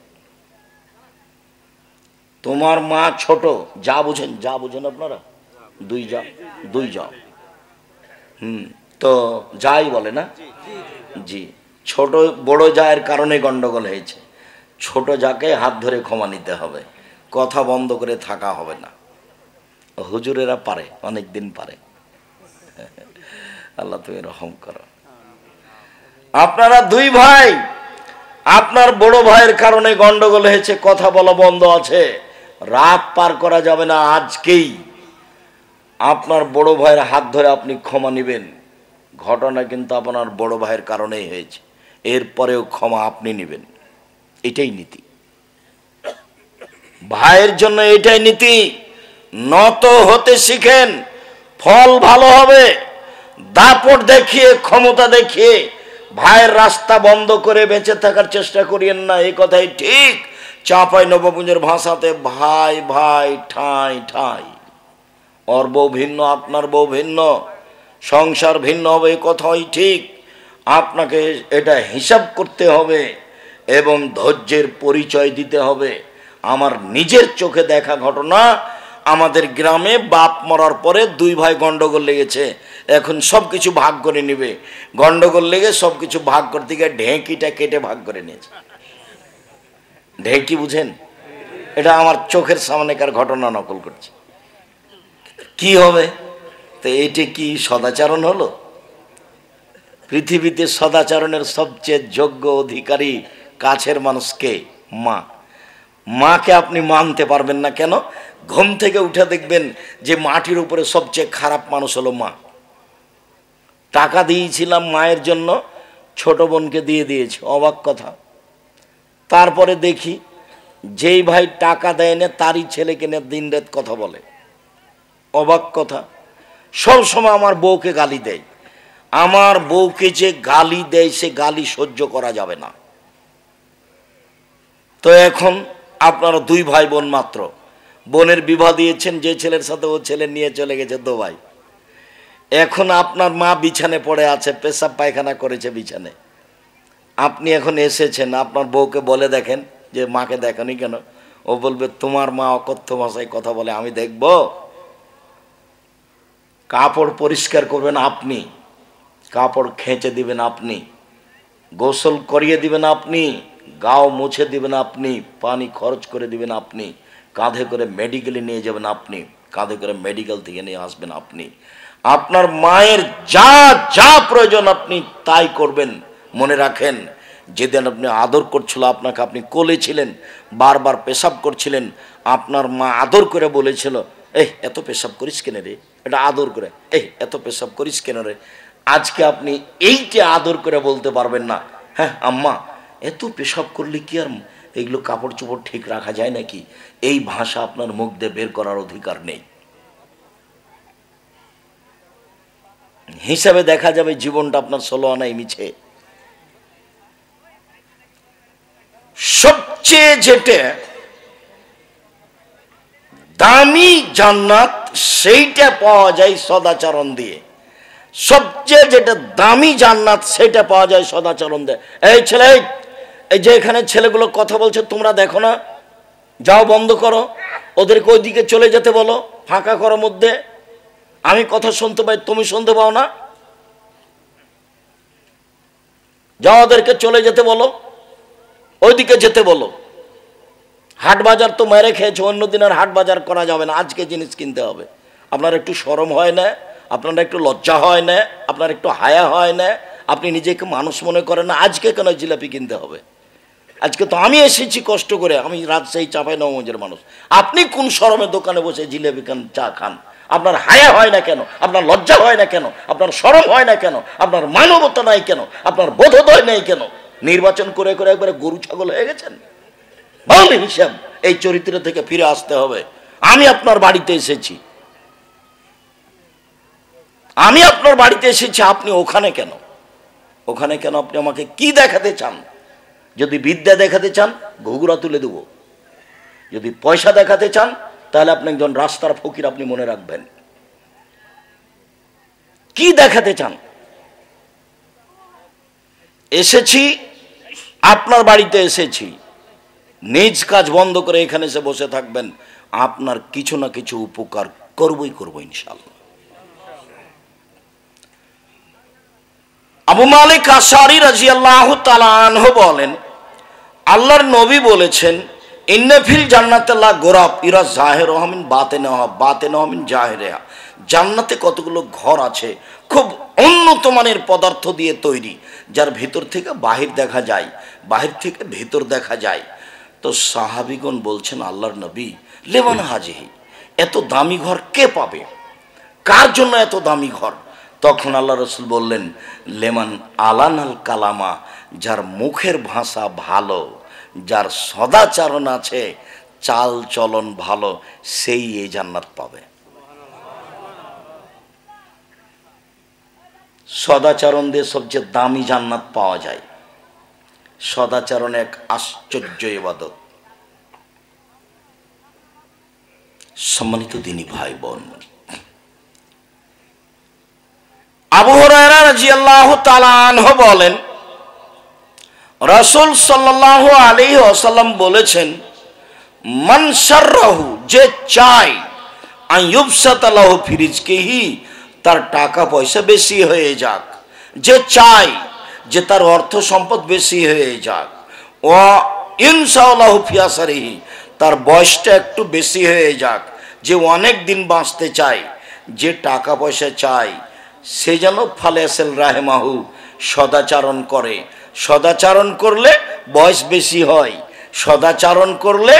তোমার মা ছোট, যা বুঝেন, যা বুঝেন আপনারা, দুই যাও, তো যাই বলে না, জি। ছোট বড় জায়ের কারণে গন্ডগোল হয়েছে, ছোট যাকে হাত ধরে ক্ষমা নিতে হবে, কথা বন্ধ করে থাকা হবে না। হুজুরেরা পারে, অনেক দিন পারে। আল্লাহ তুমি রহম করো। আপনারা 2 ভাই, আপনার বড় ভাইয়ের কারণে গন্ডগোল হয়েছে, কথা বলা বন্ধ আছে, রাত পার করা যাবে না। আজকেই আপনার বড় ভাইয়ের হাত ধরে আপনি ক্ষমা নেবেন। ঘটনা কিন্তু আপনার বড় ভাইয়ের কারণেই হয়েছে, এরপরেও ক্ষমা আপনি নেবেন। এটাই নীতি, ভাইয়ের জন্য এটাই নীতি। নত হতে শিখেন, ফল ভালো হবে। দাপট দেখিয়ে, ক্ষমতা দেখিয়ে ভাইয়ের রাস্তা বন্ধ করে বেঁচে থাকার চেষ্টা করিয়েন না, এই কথাই ঠিক। চাঁপাই নবপুঞ্জের ভাষাতে ভাই ভাই ঠাঁই ঠাঁই, ওর বউ ভিন্ন, আপনার বউ ভিন্ন, সংসার ভিন্ন হবে, এই কথাই ঠিক। আপনাকে এটা হিসাব করতে হবে এবং ধৈর্যের পরিচয় দিতে হবে। আমার নিজের চোখে দেখা ঘটনা, আমাদের গ্রামে বাপ মরার পরে 2 ভাই গন্ডগোল লেগেছে। এখন সব কিছু ভাগ করে নেবে, গন্ডগোল লেগে সব কিছু ভাগ করতে গিয়ে ঢেঁকিটা কেটে ভাগ করে নিয়েছে। ঢেঁকি বুঝেন? এটা আমার চোখের সামনেকার ঘটনা নকল করছে। কি হবে? তো এইটা কি সদাচরণ হলো? পৃথিবীতে সদাচরণের সবচেয়ে যোগ্য অধিকারী কাছের মানুষকে মা। মাকে আপনি মানতে পারবেন না কেন? ঘুম থেকে উঠে দেখবেন যে মাটির উপরে সবচেয়ে খারাপ মানুষ হলো মা। টাকা দিয়েছিলাম মায়ের জন্য, ছোট বোনকে দিয়ে দিয়েছি, অবাক কথা। তারপরে দেখি যেই ভাই টাকা দেয় না তারই ছেলেকে নিয়ে দিন রাত কথা বলে, অবাক কথা। সব সময় আমার বউকে গালি দেয়। আমার বউকে যে গালি দেয়, সে গালি সহ্য করা যাবে না। তো এখন আপনারা দুই ভাই বোন মাত্র, বোনের বিবাহ দিয়েছেন, যে ছেলের সাথে ও ছেলে নিয়ে চলে গেছে দুবাই। এখন আপনার মা বিছানে পড়ে আছে, পেশাব পায়খানা করেছে বিছানে, আপনি এখন এসেছেন, আপনার বউকে বলে দেখেন যে মাকে দেখনি কেন? ও বলবে তোমার মা অকথ্য ভাষায় কথা বলে, আমি দেখব? কাপড় পরিষ্কার করবেন আপনি, কাপড় খেঁচে দিবেন আপনি, গোসল করিয়ে দিবেন আপনি, গাও মুছে দিবেন আপনি, পানি খরচ করে দিবেন আপনি, কাঁধে করে মেডিকেলে নিয়ে যাবেন আপনি, কাঁধে করে মেডিকেল থেকে নিয়ে আসবেন আপনি। আপনার মায়ের যা যা প্রয়োজন আপনি তাই করবেন। মনে রাখেন, যেদিন আপনি আদর করছিল, আপনাকে আপনি কোলে ছিলেন, বারবার পেশাব করছিলেন, আপনার মা আদর করে বলেছিল এই এত পেশাব করিস কেন রে, এটা আদর করে, এই এত পেশাব করিস কেন রে। আজকে আপনি এইটা আদর করে বলতে পারবেন না, হ্যাঁ আম্মা এত পেশাব করলে কি আর এইগুলো কাপড় চোপড় ঠিক রাখা যায় নাকি? এই ভাষা আপনার মুখ দিয়ে বের করার অধিকার নেই। হিসাবে দেখা যাবে জীবনটা আপনার 16 আনাই মিছে। সবচেয়ে যেটা দামি জান্নাত সেইটা পাওয়া যায় সদাচরণ দিয়ে। সবচেয়ে যেটা দামি জান্নাত সেটা পাওয়া যায় সদাচরণ দিয়ে। এই ছেলে, এই যে এখানে ছেলেগুলো কথা বলছে তোমরা দেখো না, যাও বন্ধ করো, ওদেরকে ওইদিকে চলে যেতে বলো, ফাঁকা করো মধ্যে, আমি কথা শুনতে পাই তুমি শুনতে পাও না, যাও ওদেরকে চলে যেতে বলো, ওইদিকে যেতে বলো। হাট বাজার তো মেরে খেয়েছে, অন্যদিন আর হাট বাজার করা যাবে না, আজকে জিনিস কিনতে হবে। আপনার একটু শরম হয় না? আপনার একটু লজ্জা হয় না? আপনার একটু হায়া হয় না? আপনি নিজেকে মানুষ মনে করেন না? আজকে কেন জিলাপি কিনতে হবে? আজকে তো আমি এসেছি কষ্ট করে, আমি রাজশাহী চাঁপাইনবাবগঞ্জের মানুষ, আপনি কোন শরমের দোকানে বসে জিলাপি খান, চা খান? আপনার হায়া হয় না কেন? আপনার লজ্জা হয় না কেন? আপনার শরম হয় না কেন? আপনার মানবতা নাই কেন? আপনার বোধোদয় নেই কেন? নির্বাচন করে করে একবারে গরু ছাগল হয়ে গেছেন। বল হিসাব, এই চরিত্র থেকে ফিরে আসতে হবে। আমি আপনার বাড়িতে এসেছি, আমি আপনার বাড়িতে এসেছি, আপনি ওখানে কেন? ওখানে কেন? আপনি আমাকে কি দেখাতে চান? যদি বিদ্যা দেখাতে চান ঘুঘুরা তুলে দেব, যদি পয়সা দেখাতে চান তাহলে আপনি একজন রাস্তার ফকির, আপনি মনে রাখবেন। কি দেখাতে চান? এসেছি আপনার বাড়িতে এসেছি, নিজ কাজ বন্ধ করে এখানে এসে বসে থাকবেন, আপনার কিছু না কিছু উপকার করবই করবো ইনশাআল্লাহ। আবু মালিক আশআরী রাদিয়াল্লাহু তাআলা আনহু বলেন, আল্লাহর নবী বলেছেন, ইন্না ফিল জান্নাতি লা গোরাব ইরা জাহিরুহা মিন বাতিনুহা মিন জাহিরিহা। জান্নাতে কতগুলো ঘর আছে, খুব উন্নত মানের পদার্থ দিয়ে তৈরি, যার ভিতর থেকে বাহির দেখা যায়, বাহির থেকে ভিতর দেখা যায়। তো সাহাবীগণ বলছেন, আল্লাহর নবী লেমান হাজিহি, এত দামি ঘর কে পাবে? কার জন্য এত দামি ঘর? তখন আল্লাহ রসুল বললেন, লেমান আলানাল কালামা, যার মুখের ভাষা ভালো, যার সদাচরণ আছে, চাল চলন ভালো, সেই এই জান্নাত পাবে। সদাচরণ দিয়ে সবচেয়ে দামি জান্নাত পাওয়া যায়। সদাচরণ এক আশ্চর্য ইবাদত। সম্মানিত দিনী ভাই বোন, আবু হুরায়রা রাদিয়াল্লাহু তাআলা আনহু বলেন, রাসূল সাল্লাল্লাহু আলাইহি ওয়াসাল্লাম বলেছেন, মান শাররাহু, যে চায়, আইয়ুবসাতা লাহু ফি রিজকিহি, তার টাকা পয়সা বেশি হয়ে যাক, যে চায় যে তার অর্থ সম্পদ বেশি হয়ে যাক, ওয়া ইনশাআল্লাহু ফি আসরিহি, তার বয়সটা একটু বেশি হয়ে যাক, যে অনেক দিন বাঁচতে চায়, যে টাকা পয়সা চায়, সে যেন ফালেসেল রাহেমাহু, সদাচরণ করে। সদাচরণ করলে বয়স বেশি হয়, সদাচরণ করলে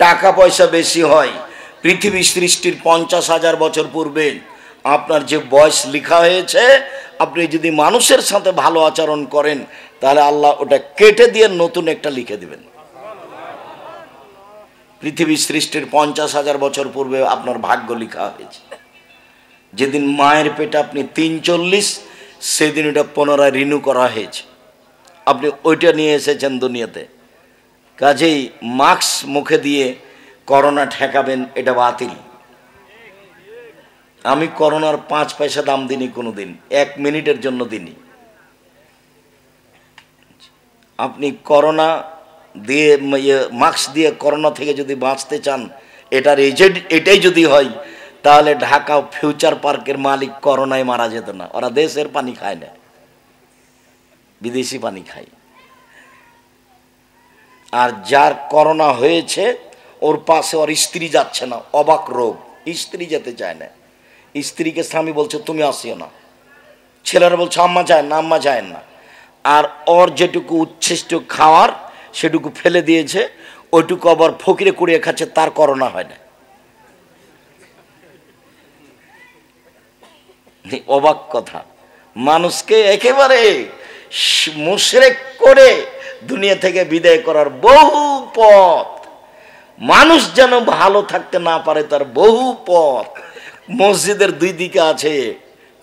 টাকা পয়সা বেশি হয়। পৃথিবী সৃষ্টির 50,000 বছর পূর্বে আপনার যে বয়স লেখা হয়েছে, আপনি যদি মানুষের সাথে ভালো আচরণ করেন তাহলে আল্লাহ ওটা কেটে দিয়ে নতুন একটা লিখে দিবেন। পৃথিবী সৃষ্টির 50,000 বছর পূর্বে আপনার ভাগ্য লেখা হয়েছে। যেদিন মায়ের পেটে আপনি 340, সেদিন ওটা পুনরায় রিনিউ করা হয়েছে, আপনি ওইটা নিয়ে এসেছেন দুনিয়াতে। কাজেই মাস্ক মুখে দিয়ে করোনা ঠেকাবেন এটা বাতিল। আমি করোনার 5 পয়সা দাম দিনি কোনোদিন, 1 মিনিটের জন্য দিনি। আপনি করোনা দিয়ে মাস্ক দিয়ে করোনা থেকে যদি বাঁচতে চান, এটার এজেন্ট এটাই যদি হয়, তাহলে ঢাকা ফিউচার পার্কের মালিক করোনায় মারা যেত না। ওরা দেশের পানি খায় না, বিদেশি পানি খায়। আর যার করোনা হয়েছে ওর পাশে ওর স্ত্রী যাচ্ছে না, অবাক রোগ, স্ত্রী যেতে চায় না। স্ত্রীকে স্বামী বলছে তুমি আসিও না, ছেলেরা বলছে আম্মা যায় না, আম্মা যায় না। আর ওর যেটুকু উচ্ছিষ্ট খাওয়ার সেটুকু ফেলে দিয়েছে, ওইটুকু আবার ফকিরে কুড়িয়ে খাচ্ছে, তার করোনা হয় না। অবাক কথা, মানুষকে একেবারে মুশরিক করে দুনিয়া থেকে বিদায় করার বহু পথ, মানুষ যেন ভালো থাকতে না পারে তার বহু পথ। মসজিদের 2 দিকে আছে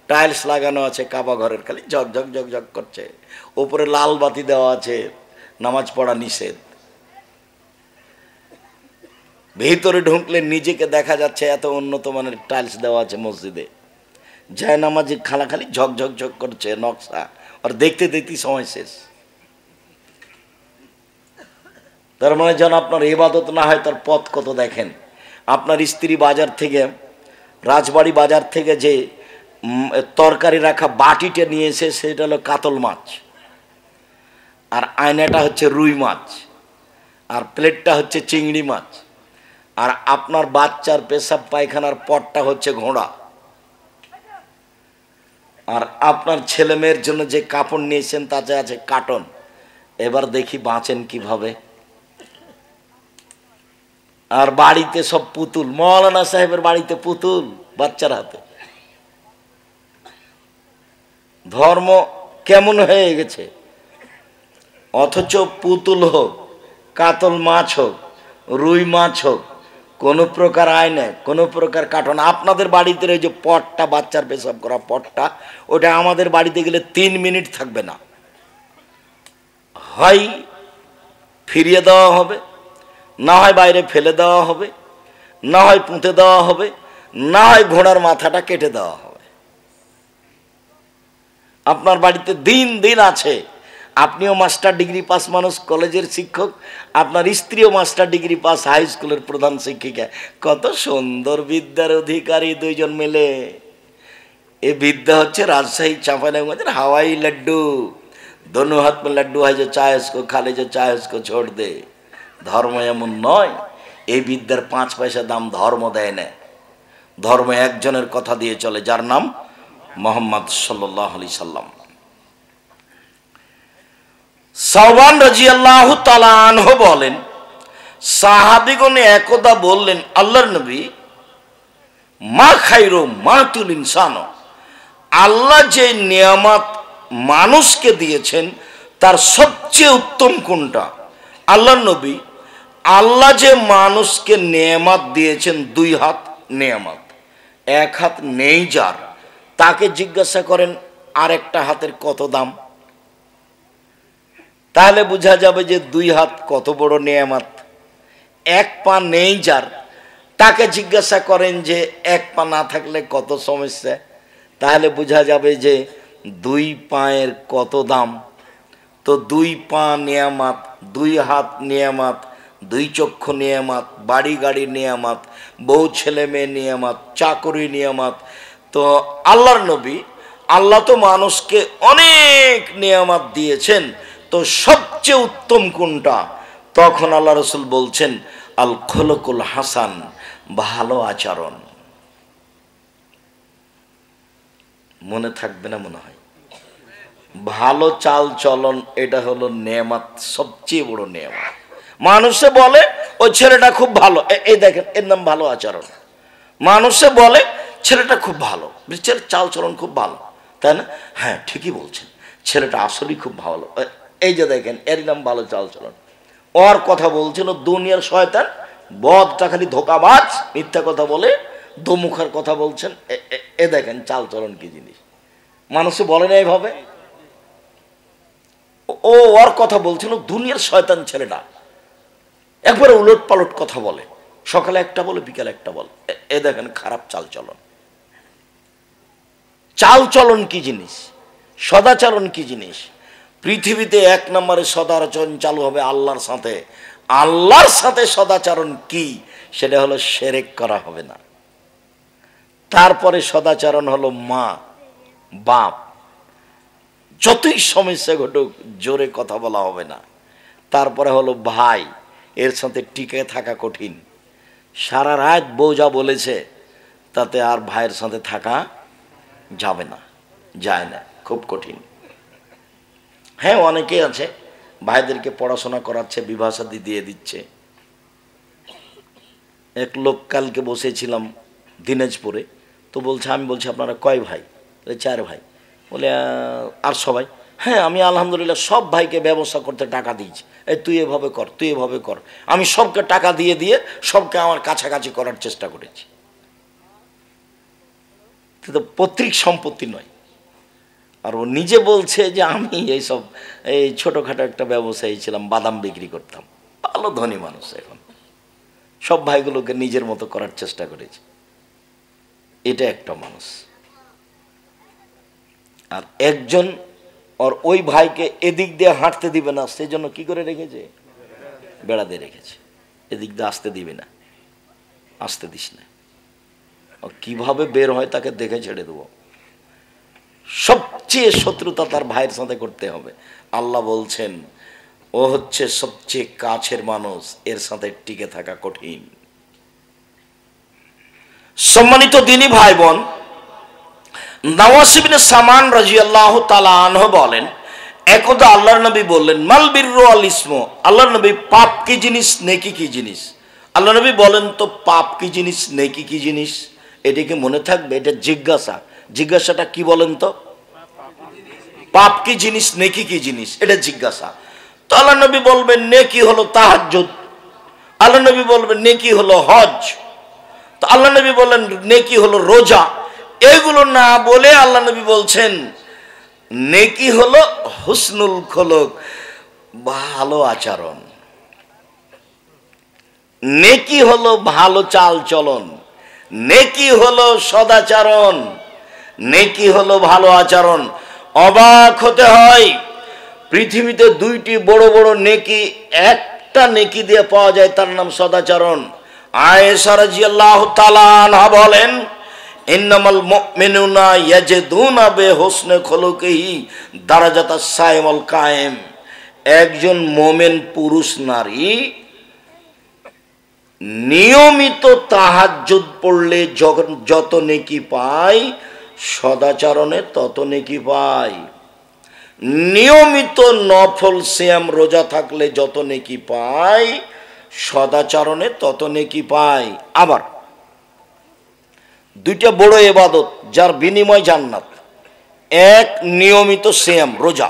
টাইলস লাগানো আছে, কাবা ঘরের খালি ঝকঝক ঝকঝক করছে, উপরে লাল বাতি দেওয়া আছে, নামাজ পড়া নিষেধ। ভিতরে ঢুকলে নিজেকে দেখা যাচ্ছে, এত উন্নত মানের টাইলস দেওয়া আছে মসজিদে, যায় নামাজি খালি ঝকঝক ঝক করছে নকশা, আর দেখতে দেখতে সময় শেষ। তার মানে যেন আপনার ইবাদত না হয় তার পথ কত দেখেন। আপনার স্ত্রী বাজার থেকে, রাজবাড়ি বাজার থেকে যে তরকারি রাখা বাটিটা নিয়ে এসে, সেটা হলো কাতল মাছ, আর আয়নাটা হচ্ছে রুই মাছ, আর প্লেটটা হচ্ছে চিংড়ি মাছ, আর আপনার বাচ্চার পেশাব পায়খানার পটটা হচ্ছে ঘোড়া, আর আপনার ছেলে মেয়ের জন্য যে কাপড় নিয়েছেন তাতে আছে কার্টন। এবার দেখি বাঁচেন কিভাবে। আর বাড়িতে সব পুতুল, মৌলানা সাহেবের বাড়িতে পুতুল বাচ্চার হাতে। ধর্ম কেমন হয়ে গেছে! অথচ পুতুল হোক, কাতল মাছ হোক, রুই মাছ হোক, কোনো প্রকার আয়না, কোনো প্রকার কার্টন। আপনাদের বাড়িতে ওই যে পটটা, বাচ্চার পেশাব করা পটটা, ওটা আমাদের বাড়িতে গেলে 3 মিনিট থাকবে না। হয় ফিরিয়ে দেওয়া হবে, না হয় বাইরে ফেলে দেওয়া হবে, না হয় পুঁতে দেওয়া হবে, না হয় ঘোড়ার মাথাটা কেটে দেওয়া হবে। আপনার বাড়িতে দিন দিন আছে। আপনিও মাস্টার ডিগ্রি পাস মানুষ, কলেজের শিক্ষক, আপনার স্ত্রীও মাস্টার ডিগ্রি পাস, হাই স্কুলের প্রধান শিক্ষিকা। কত সুন্দর বিদ্যার অধিকারী দুইজন মিলে। এ বিদ্যা হচ্ছে রাজশাহী চাঁপাইনবাবগঞ্জের হাওয়াই লাড্ডু। दोनों हाथ में लड्डू है, जो चाहे उसको खा ले, जो चाहे उसको छोड़ दे। धर्म एमन नय, এই বিদ্যার 5 পয়সা দাম ধর্ম দেয় না। ধর্ম একজনের কথা দিয়ে চলে, যার নাম মুহাম্মদ সাল্লাল্লাহু আলাইহি সাল্লাম। সাওবান রাদিয়াল্লাহু তাআলা আনহু বলেন, সাহাবীগণ একদা বললেন, আল্লাহর নবী, মা খায়রু মাতুল ইনসান, আল্লাহ যে নিয়ামত মানুষকে দিয়েছেন তার সবচেয়ে উত্তম কোনটা? আল্লাহর নবী, আল্লাহ যে মানুষকে নেয়ামত দিয়েছেন 2 হাত নেয়ামত, 1 হাত নেই যার, তাকে জিজ্ঞাসা করেন আরেকটা হাতের কত দাম, তাহলে বোঝা যাবে যে 2 হাত কত বড় নেয়ামত। 1 পা নেই যার, তাকে জিজ্ঞাসা করেন যে 1 পা না থাকলে কত সমস্যা, তাহলে বোঝা যাবে যে 2 পায়ের কত দাম। তো 2 পা নেয়ামত, 2 হাত নেয়ামত, 2 চক্ষু নেয়ামত, বাড়ি গাড়ি নেয়ামত, বউ ছেলে মেয়ে নেয়ামত, চাকরি নেয়ামত। তো আল্লাহর নবী, আল্লাহ তো মানুষকে অনেক নেয়ামত দিয়েছেন, তো সবচেয়ে উত্তম কোনটা? তখন আল্লাহ রাসূল বলছেন, আল খুলুকুল হাসান, ভালো আচরণ। মনে থাকবে না মনে হয়? ভালো চাল চলন, এটা হলো নেয়ামত, সবচেয়ে বড় নেয়ামত। মানুষে বলে ওই ছেলেটা খুব ভালো, এই দেখেন এর নাম ভালো আচরণ। মানুষে বলে ছেলেটা খুব ভালো, ছেলের চাল চলন খুব ভালো, তাই না? হ্যাঁ ঠিকই বলছেন, ছেলেটা আসলেই খুব ভালো, এই যে দেখেন এর নাম ভালো চাল চলন। ওর কথা বলছিল দুনিয়ার শয়তান, বদটা খালি ধোকাবাজ, মিথ্যা কথা বলে, দোমুখার কথা বলছেন, এ দেখেন চাল চলন কি জিনিস। মানুষে বলে না এইভাবে। ও ওর কথা বলছিল দুনিয়ার শয়তান ছেলেটা, একবারে উলট পালট কথা বলে, সকালে একটা বলে বিকালে একটা বলে। এ দেখেন খারাপ চালচলন। চালচলন কি জিনিস, সদাচরণ কি জিনিস? পৃথিবীতে এক নম্বরে সদাচরণ চালু হবে আল্লাহর সাথে। আল্লাহর সাথে সদাচরণ কি? সেটা হলো শিরক করা হবে না। তারপরে সদাচরণ হলো মা বাপ, যতই সমস্যা ঘটুক জোরে কথা বলা হবে না। তারপরে হলো ভাই, এর সাথে টিকে থাকা কঠিন। সারা রাত বউ যা বলেছে তাতে আর ভাইয়ের সাথে থাকা যাবে না, যায় না, খুব কঠিন। হ্যাঁ, অনেকেই আছে ভাইদেরকে পড়াশোনা করাচ্ছে, বিবাহ শাদী দিয়ে দিচ্ছে। এক লোক কালকে বসেছিলাম দিনাজপুরে, তো বলছে, আমি বলছি আপনারা কয় ভাই? 4 ভাই। বলে আর সবাই? হ্যাঁ, আমি আলহামদুলিল্লাহ সব ভাইকে ব্যবসা করতে টাকা দিয়েছি। এই তুই এভাবে কর, তুই এভাবে কর। আমি সবকে টাকা দিয়ে দিয়ে সবকে আমার কাছাকাছি করার চেষ্টা করেছি। কিন্তু পৈতৃক সম্পত্তি নয়। আর ও নিজে বলছে যে আমি এইসব এই ছোটোখাটো একটা ব্যবসায়ী ছিলাম, বাদাম বিক্রি করতাম। ভালো ধনী মানুষ, এখন সব ভাইগুলোকে নিজের মতো করার চেষ্টা করেছে। এটা একটা মানুষ। আর একজন আর ওই ভাইকে এদিক দিয়ে হাঁটতে দিবে না, সেজন্য কি করে রেখেছে? বেড়া দিয়ে রেখেছে, এদিক দিয়ে আসতে দিবে না, আসতে দিস না। কিভাবে বের হয় তাকে দেখে ছেড়ে দেবো। সবচেয়ে শত্রুতা তার ভাইয়ের সাথে করতে হবে। আল্লাহ বলছেন ও হচ্ছে সবচেয়ে কাছের মানুষ, এর সাথে টিকে থাকা কঠিন। সম্মানিত দ্বীনী ভাই বোন, নওয়াস ইবনে সামান রাদিয়াল্লাহু তাআলা আনহু বলেন, একদা আল্লাহর নবী বললেন, মাল বিররু আল ইসমু। আল্লাহর নবী, পাপ কি জিনিস, নেকি কি জিনিস? আল্লাহ নবী বলেন, তো পাপ কি জিনিস, নেকি কি জিনিস? এটা কি মনে থাকবে? এটা জিজ্ঞাসা। জিজ্ঞাসাটা কি বলেন তো? পাপ কি জিনিস, নেকি কি জিনিস, এটা জিজ্ঞাসা। তো আল্লাহ নবী বলবেন নেকি হলো তাহাজ্জুদ। আল্লাহ নবী বলবেন নেকি হলো হজ। তো আল্লাহ নবী বললেন নেকি হলো রোজা। এগুলো না বলে আল্লাহ নবী বলছেন নেকি হলো হুসনুল খুলুক, ভালো আচরণ। নেকি হলো ভালো চাল চলন, নেকি হলো সদাচরণ, নেকি হলো ভালো আচরণ। অবাক হতে হয়, পৃথিবীতে 2টি বড় বড় নেকি একটা নেকি দিয়ে পাওয়া যায়, তার নাম সদাচরণ। আয়েশা রাদিয়াল্লাহু তাআলা আনহা বলেন, ইন্নামাল মুমিনুনা ইয়াজিদুনা বিহুসনি খুলুকিহি দারাজাতাস সাইমুল কায়েম। একজন মুমিন পুরুষ নারী নিয়মিত তাহাজ্জুদ পড়লে যত নেকি পায়, সদাচরণে তত নেকি পায়। নিয়মিত নফল সিয়াম রোজা থাকলে যত নেকি পায়, সদাচরণে তত নেকি পায়। আবার 2টা বড় ইবাদত যার বিনিময় জান্নাত। এক, নিয়মিত সিয়াম রোজা,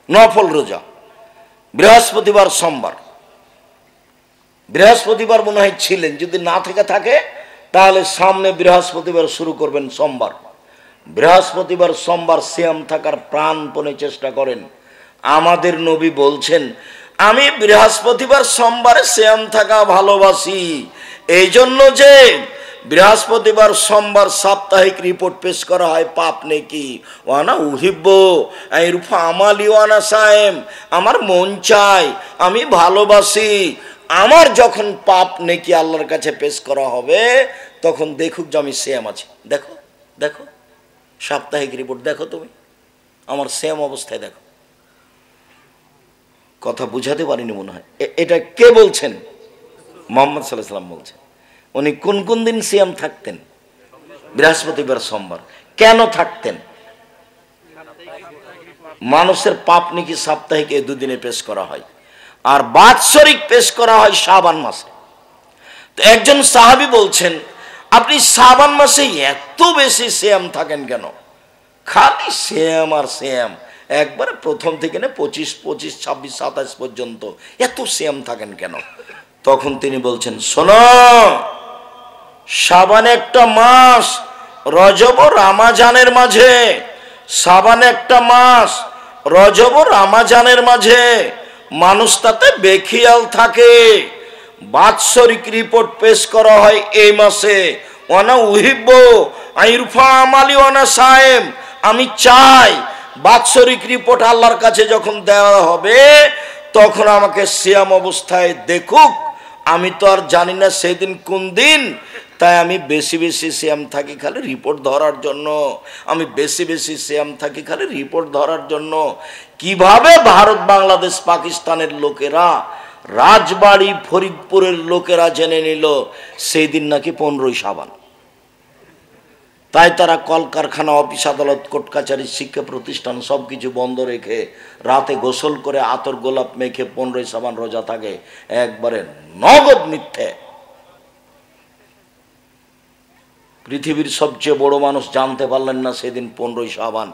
নফল রোজা, বৃহস্পতিবার সোমবার। বৃহস্পতিবার মনে হয় ছিলেন, যদি না থেকে থাকে তাহলে সামনে বৃহস্পতিবার শুরু করবেন সোমবার। বৃহস্পতিবার সোমবার সিয়াম থাকার প্রাণপণে চেষ্টা করেন। আমাদের নবী বলছেন, আমি বৃহস্পতিবার সোমবারে সিয়াম থাকা ভালোবাসি, এই জন্য যে বৃহস্পতিবার সোমবার সাপ্তাহিক রিপোর্ট পেশ করা হয় পাপ নেকি। ওয়ানা উহিব্বু আইরফা আমালি ওয়ানা সায়েম, আমার মন চায়, আমি ভালোবাসি, আমার যখন পাপ নেকি আল্লাহর কাছে পেশ করা হবে তখন দেখুক যে আমি সিয়াম আছি। দেখো দেখো সাপ্তাহিক রিপোর্ট দেখো, তুমি আমার সিয়াম অবস্থায় দেখো। কথা বুঝাতে পারিনি মনে হয়। এটা কে বলছেন? মুহাম্মদ সাল্লাল্লাহু আলাইহি ওয়াসাল্লাম বলছেন। উনি কোন কোন দিন সিয়াম থাকতেন? বৃহস্পতিবার সোমবার। কেন থাকতেন? মানুষের পাপ নাকি সাপ্তাহিক এই 2 দিনে পেশ করা হয়, আর বাৎসরিক পেশ করা হয় শাবান মাসে। তো একজন সাহাবী বলছেন, আপনি শাবান মাসে এত বেশি সিয়াম থাকেন কেন? খালি সিয়াম আর সিয়াম, একবারে প্রথম থেকে না 25, 26, 26, 27 পর্যন্ত এত সিয়াম থাকেন কেন? তখন তিনি বলছেন, শোনো, শাবান একটা মাস, রজব ও রামাজানের মাঝে। শাবান একটা মাস, রজব ও রামাজানের মাঝে মানুষ তাতে বেখিয়াল থাকে। বাৎসরিক রিপোর্ট পেশ করা হয় এই মাসে, ওয়ানা উহিব্ব আইরফা আমালি ওয়ানা সায়েম, আমি চাই বাৎসরিক রিপোর্ট আল্লাহর কাছে যখন দেওয়া হবে তখন আমাকে সিয়াম অবস্থায় দেখুক। আমি তো আর জানি না সেদিন কোন দিন, তাই আমি বেশি বেশি সিয়াম থাকি খালি রিপোর্ট ধরার জন্য। আমি বেশি বেশি সিয়াম থাকি খালি রিপোর্ট ধরার জন্য। কিভাবে ভারত, বাংলাদেশ, পাকিস্তানের লোকেরা, রাজবাড়ি, ফরিদপুরের লোকেরা জেনে নিল সেই দিন নাকি 15ই শাবান। তাই তারা কলকারখানা, অফিস, আদালত, কোর্ট কাছারি, শিক্ষা প্রতিষ্ঠান সবকিছু বন্ধ রেখে রাতে গোসল করে আতর গোলাপ মেখে 15ই শাবান রোজা থাকে। একবারে নগদ মিথ্যে। পৃথিবীর সবচেয়ে বড় মানুষ জানতে পারলেন না সেদিন 15ই শাবান,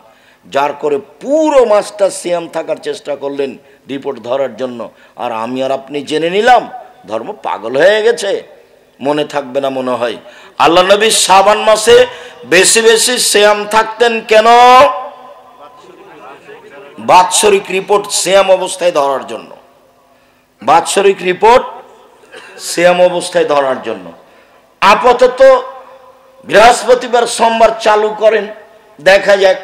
যার করে পুরো মাসটা সিয়াম থাকার চেষ্টা করলেন রিপোর্ট ধরার জন্য। আর আমি আর আপনি জেনে নিলাম, ধর্ম পাগল হয়ে গেছে। মনে থাকবে না মনে হয়। আল্লাহ নবী শাবান মাসে বেশি বেশি সিয়াম থাকতেন কেন? বাৎসরিক রিপোর্ট সিয়াম অবস্থায় ধরার জন্য। বাৎসরিক রিপোর্ট সিয়াম অবস্থায় ধরার জন্য। আপাতত বৃহস্পতিবার, সোমবার চালু করেন, দেখা যাক।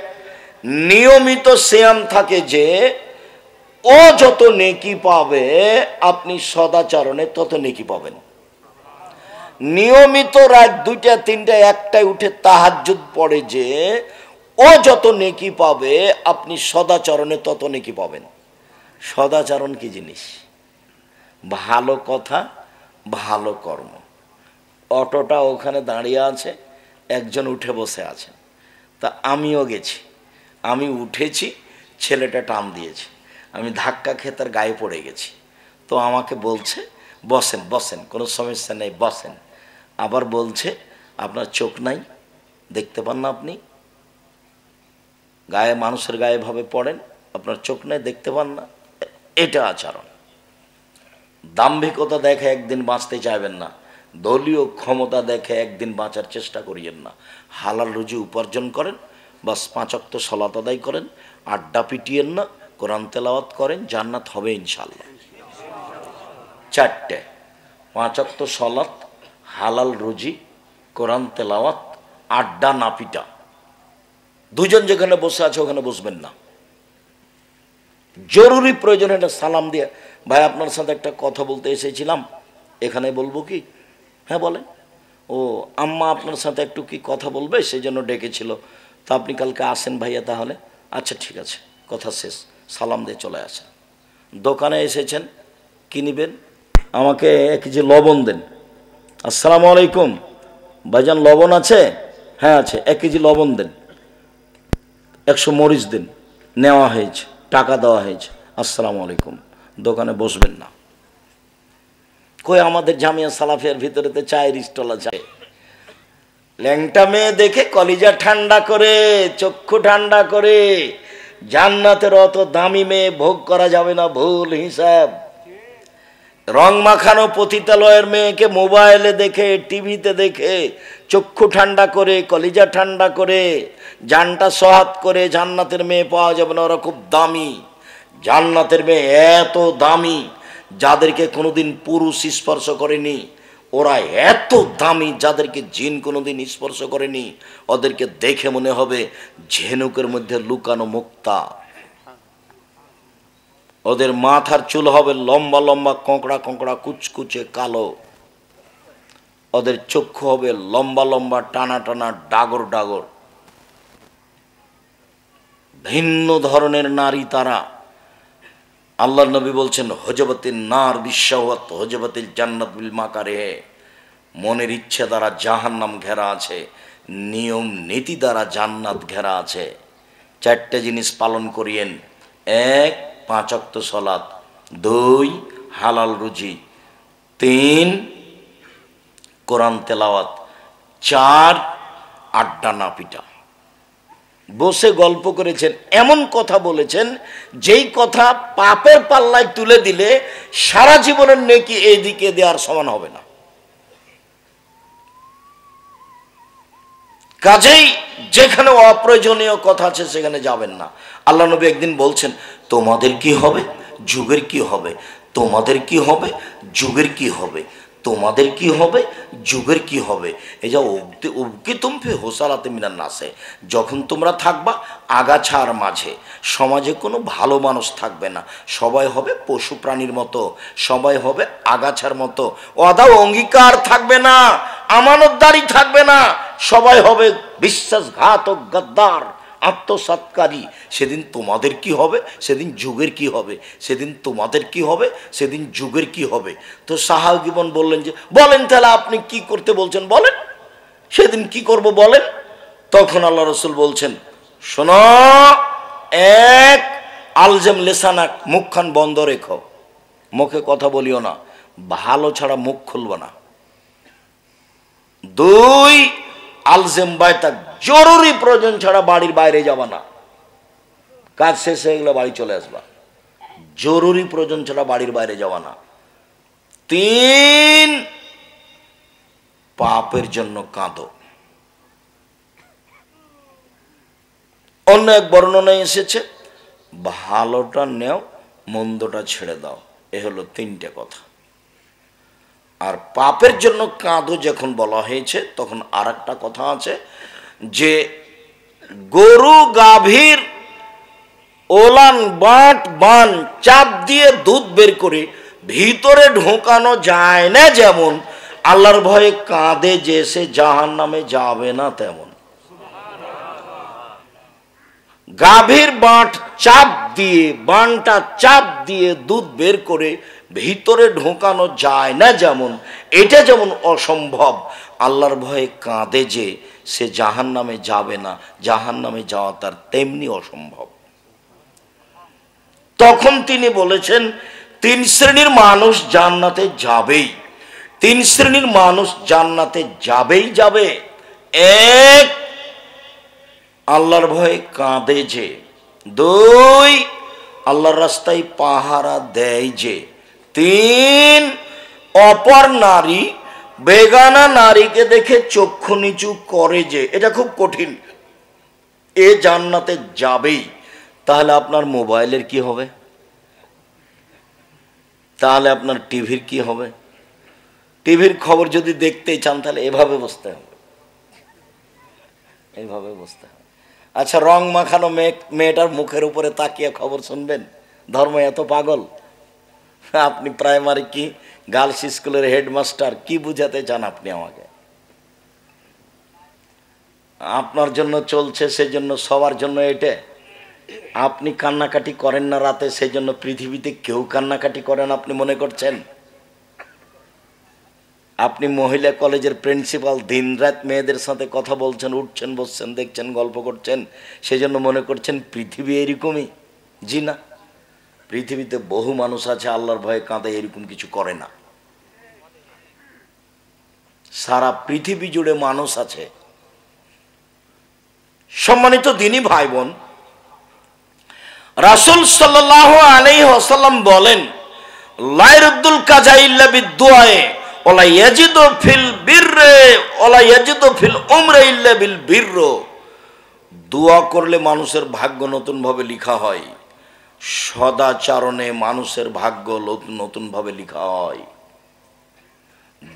নিয়মিত সিয়াম থাকে যে ও যত নেকি পাবে আপনি সদাচরণে তত নেকি পাবেন। নিয়মিত রাত 2টা 3টা 1টায় উঠে তাহাজ্জুদ পড়ে যে ও যত নেকি পাবে আপনি সদাচরণে তত নেকি পাবেন। সদাচরণ কি জিনিস? ভালো কথা, ভালো কর্ম। অটোটা ওখানে দাঁড়িয়ে আছে, একজন উঠে বসে আছে, তা আমিও গেছি, আমি উঠেছি, ছেলেটা টান দিয়েছে, আমি ধাক্কা খেয়ে তার গায়ে পড়ে গেছি। তো আমাকে বলছে বসেন বসেন, কোনো সমস্যা নেই বসেন। আবার বলছে আপনার চোখ নাই, দেখতে পান না আপনি? গায়ে, মানুষের গায়ে ভাবে পড়েন, আপনার চোখ নাই, দেখতে পান না? এটা আচরণ। দাম্ভিকতা দেখে একদিন বাঁচতে চাইবেন না, দলীয় ক্ষমতা দেখে একদিন বাঁচার চেষ্টা করিয়েন না। হালাল রুজি উপার্জন করেন, বাস 5 ওয়াক্ত সালাত আদায় করেন, আড্ডা পিটিয়েন না, কোরআন তেলাওয়াত করেন, জান্নাত হবে ইনশাআল্লাহ। 4টে 5 ওয়াক্ত সালাত, হালাল রুজি, কোরআন তেলাওয়াত, আড্ডা না পিটা। দুজন যেখানে বসে আছে ওখানে বসবেন না। জরুরি প্রয়োজন এটা সালাম দিয়ে, ভাই আপনার সাথে একটা কথা বলতে এসেছিলাম, এখানে বলবো কি? হ্যাঁ বলে। ও আম্মা আপনার সাথে একটু কি কথা বলবে, সেই জন্য ডেকেছিল, তা আপনি কালকে আসেন ভাইয়া তাহলে? আচ্ছা ঠিক আছে, কথা শেষ, সালাম দিয়ে চলে আসেন। দোকানে এসেছেন, কি নিবেন? আমাকে 1 কেজি লবণ দেন। আসসালামু আলাইকুম ভাইজান, লবণ আছে? হ্যাঁ আছে। 1 কেজি লবণ দেন, 100 মরিচ দিন। নেওয়া হয়েছে, টাকা দেওয়া হয়েছে, আসসালামু আলাইকুম। দোকানে বসবেন না। কই আমাদের জামিয়া সালাফিয়ার ভিতরেতে চায়ের স্টল আছে। ল্যাংটা মেয়ে দেখে কলিজা ঠান্ডা করে, চক্ষু ঠান্ডা করে। জান্নাতের অত দামি মেয়ে ভোগ করা যাবে না, ভুল হিসাব। রং মাখানো পতিতালয়ের মেয়েকে মোবাইলে দেখে, টিভিতে দেখে চক্ষু ঠান্ডা করে, কলিজা ঠান্ডা করে, জানটা সহাত করে জান্নাতের মেয়ে পাওয়া যাবে না। ওরা খুব দামি। জান্নাতের মেয়ে এত দামি, যাদেরকে কোনোদিন পুরুষ স্পর্শ করেনি, ওরা এত দামি যাদেরকে জিন কোনোদিন স্পর্শ করেনি। ওদেরকে দেখে মনে হবে ঝিনুকের মধ্যে লুকানো মুক্তা। ওদের মাথার চুল হবে লম্বা লম্বা, কোঁকড়া কোঁকড়া, কুচকুচে কালো। ওদের চক্ষু হবে লম্বা লম্বা, টানা টানা, ডাগর ডাগর। ভিন্ন ধরনের নারী তারা। আল্লাহ নবী বলছেন হজবতিন নার বিশ্বত হজবতিল জান্নাত বিল মাকারে। মনের ইচ্ছে দ্বারা জাহান্নাম ঘেরা আছে, নিয়ম নীতি দ্বারা জান্নাত ঘেরা আছে। 4টে জিনিস পালন করিয়েন। 1 5 ওয়াক্ত সালাত, 2 হালাল রুজি, 3 কোরআন তেলাওয়াত, 4 আড্ডা না পিটা। বসে গল্প করেছেন, এমন কথা বলেছেন যেই কথা পাপের পাল্লায় তুলে দিলে সারা জীবনের নেকি এই দিকে দেওয়ার সমান হবে না। কাজেই যেখানে অপ্রয়োজনীয় কথা আছে সেখানে যাবেন না। আল্লাহ নবী একদিন বলছেন তোমাদের কি হবে যুগের কি হবে, তোমাদের কি হবে, যুগের কি হবে, তোমাদের কি হবে, যুগের কি হবে। এই যা উবকে তুমফে হোসালাতে মিনান নাসে, যখন তোমরা থাকবা আগাছার মাঝে, সমাজে কোনো ভালো মানুষ থাকবে না, সবাই হবে পশু প্রাণীর মতো, সবাই হবে আগাছার মতো, অদা অঙ্গীকার থাকবে না, আমানতদারি থাকবে না, সবাই হবে বিশ্বাসঘাতক, গাদ্দার, আত্মসাৎকারী। সেদিন তোমাদের কি হবে, সেদিন যুগের কি হবে, সেদিন তোমাদের কি হবে, সেদিন যুগের কি হবে। তো সাহাবীগণ বললেন যে বলেন তাহলে আপনি কি করতে বলছেন বলেন, সেদিন কি করব বলেন। তখন আল্লাহ রসুল বলছেন শোনো, এক, আলজেম লেসানাক, মুখখান বন্ধ রেখো, মুখে কথা বলিও না, ভালো ছাড়া মুখ খুলবো না। দুই, আলজেম বাইতাক, জরুরি প্রয়োজন ছাড়া বাড়ির বাইরে যাবা না, কাজ শেষ হয়ে গেলে বাড়ি চলে আসবা, জরুরি প্রয়োজন ছাড়া বাড়ির বাইরে যাওয়া না। তিন, পাপের জন্য কাঁদো। অন্য এক বর্ণনায় এসেছে ভালোটা নেও, মন্দটা ছেড়ে দাও। এ হলো তিনটে কথা। আর পাপের জন্য কাঁদো যখন বলা হয়েছে, তখন আর একটা কথা আছে যে গরু গাভীর ওলান বাট বান চাপ দিয়ে দুধ বের করে ভিতরে ঢোকানো যায় না, যেমন আল্লাহর ভয়ে কাঁদে যে সে জাহান্নামে যাবে না তেমন। গাভীর বাঁট চাপ দিয়ে, বানটা চাপ দিয়ে দুধ বের করে ভিতরে ঢোকানো যায় না যেমন, এটা যেমন অসম্ভব, আল্লাহর ভয়ে কাঁদে যে সে জাহান্নামে যাবে না, জাহান্নামে যাওয়া তার তেমনি অসম্ভব। তখন তিনি বলেছেন তিন শ্রেণীর মানুষ জান্নাতে যাবেই, তিন শ্রেণীর মানুষ জান্নাতে যাবেই যাবে। এক, আল্লাহর ভয়ে কাঁদে যে। দুই, আল্লাহর রাস্তায় পাহারা দেয় যে। তিন, অপর নারী বেগানা নারীকে দেখে চক্ষু নিচু করে যে। এটা খুব কঠিন, এ জান্নাতে যাবেই। তাহলে আপনার মোবাইলের কি হবে, তাহলে আপনার টিভির কি হবে? টিভির খবর যদি দেখতেই চান তাহলে এভাবে বসতে হবে, এইভাবে বসতে হবে। আচ্ছা, রং মাখানো মেয়েটার মুখের উপরে তাকিয়ে খবর শুনবেন? ধর্ম এত পাগল? আপনি প্রাইমারি কি গার্লস স্কুলের হেডমাস্টার, কি বুঝাতে চান আপনি আমাকে? আপনার জন্য চলছে, সেজন্য সবার জন্য এটা। আপনি কান্নাকাটি করেন না রাতে, সেই জন্য পৃথিবীতে কেউ কান্নাকাটি করেন আপনি মনে করছেন? আপনি মহিলা কলেজের প্রিন্সিপাল, দিন রাত মেয়েদের সাথে কথা বলছেন, উঠছেন বসছেন, দেখছেন, গল্প করছেন, সেই জন্য মনে করছেন পৃথিবী এরকমই? জি না, পৃথিবীতে বহু মানুষ আছে আল্লাহর ভয়ে কাঁদে, এরকম কিছু করে না। সারা পৃথিবী জুড়ে মানুষ আছে। সম্মানিত দিনী ভাই বোন, রাসূল সাল্লাল্লাহু আলাইহি ওয়াসাল্লাম বলেন লা ইয়ারুদ্দুল কাজা ইল্লা বিদুআয়ে ওয়ালা ইয়াজিদু ফিল বিররে ওয়ালা ইয়াজিদু ফিল উমরি ইল্লা বিল বিরর। দোয়া করলে মানুষের ভাগ্য নতুন ভাবে লেখা হয়, সদাচরণে মানুষের ভাগ্য নতুন ভাবে লেখা হয়।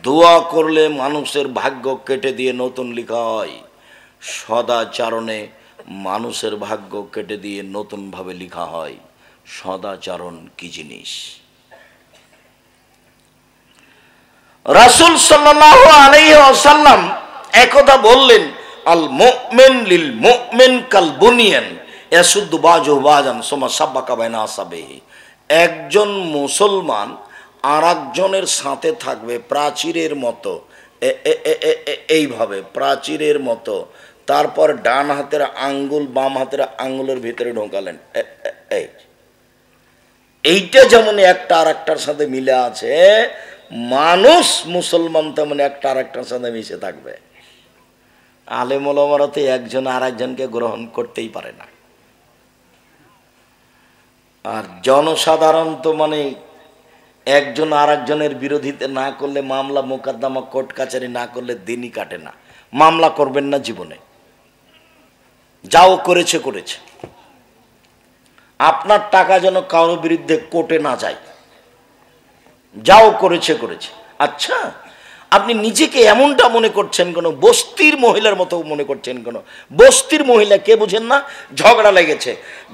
দোয়া করলে মানুষের ভাগ্য কেটে দিয়ে নতুন লেখা হয়, সদাচরণে মানুষের ভাগ্য কেটে দিয়ে নতুন ভাবে লেখা হয়। সদাচরণ কি জিনিস? রাসূল সাল্লাল্লাহু আলাইহি ওয়াসাল্লাম একদা বললেন আল মুমিন লিল মুমিন কাল বুনিয়ান ইয়াসুদ্দু বাজুহু বাজান সুম্মা সাব্বাকা বাইনা আসাবিহি। একজন মুসলমান আর একজনের সাথে থাকবে প্রাচীরের মতো, এইভাবে প্রাচীরের মতো। তারপর ডান হাতের আঙ্গুল বাম হাতের আঙ্গুলের ভিতরে ঢোকালেন, এইটা যেমন একটা আর একটার সাথে মিলে আছে, মানুষ মুসলমান তেমন একটা আর একটার সাথে মিশে থাকবে। আলেম ওলামারা তো একজন আর একজনকে গ্রহণ করতেই পারে না, আর জনসাধারণ তো মানে একজন আর একজনের বিরোধিতা না করলে, মামলা মোকদ্দমা কোর্ট কাছারি না করলে দিনই কাটে না। মামলা করবেন না জীবনে, যাও করেছে করেছে। আপনার টাকা যেন কারোর বিরুদ্ধে কোর্টে না যায়, যাও করেছে করেছে। আচ্ছা, আপনি নিজেকে এমনটা মনে করছেন কেন, বস্তির মহিলার মতো মনে করছেন কেন? বস্তির মহিলা কে বুঝেন না? ঝগড়া লেগেছে,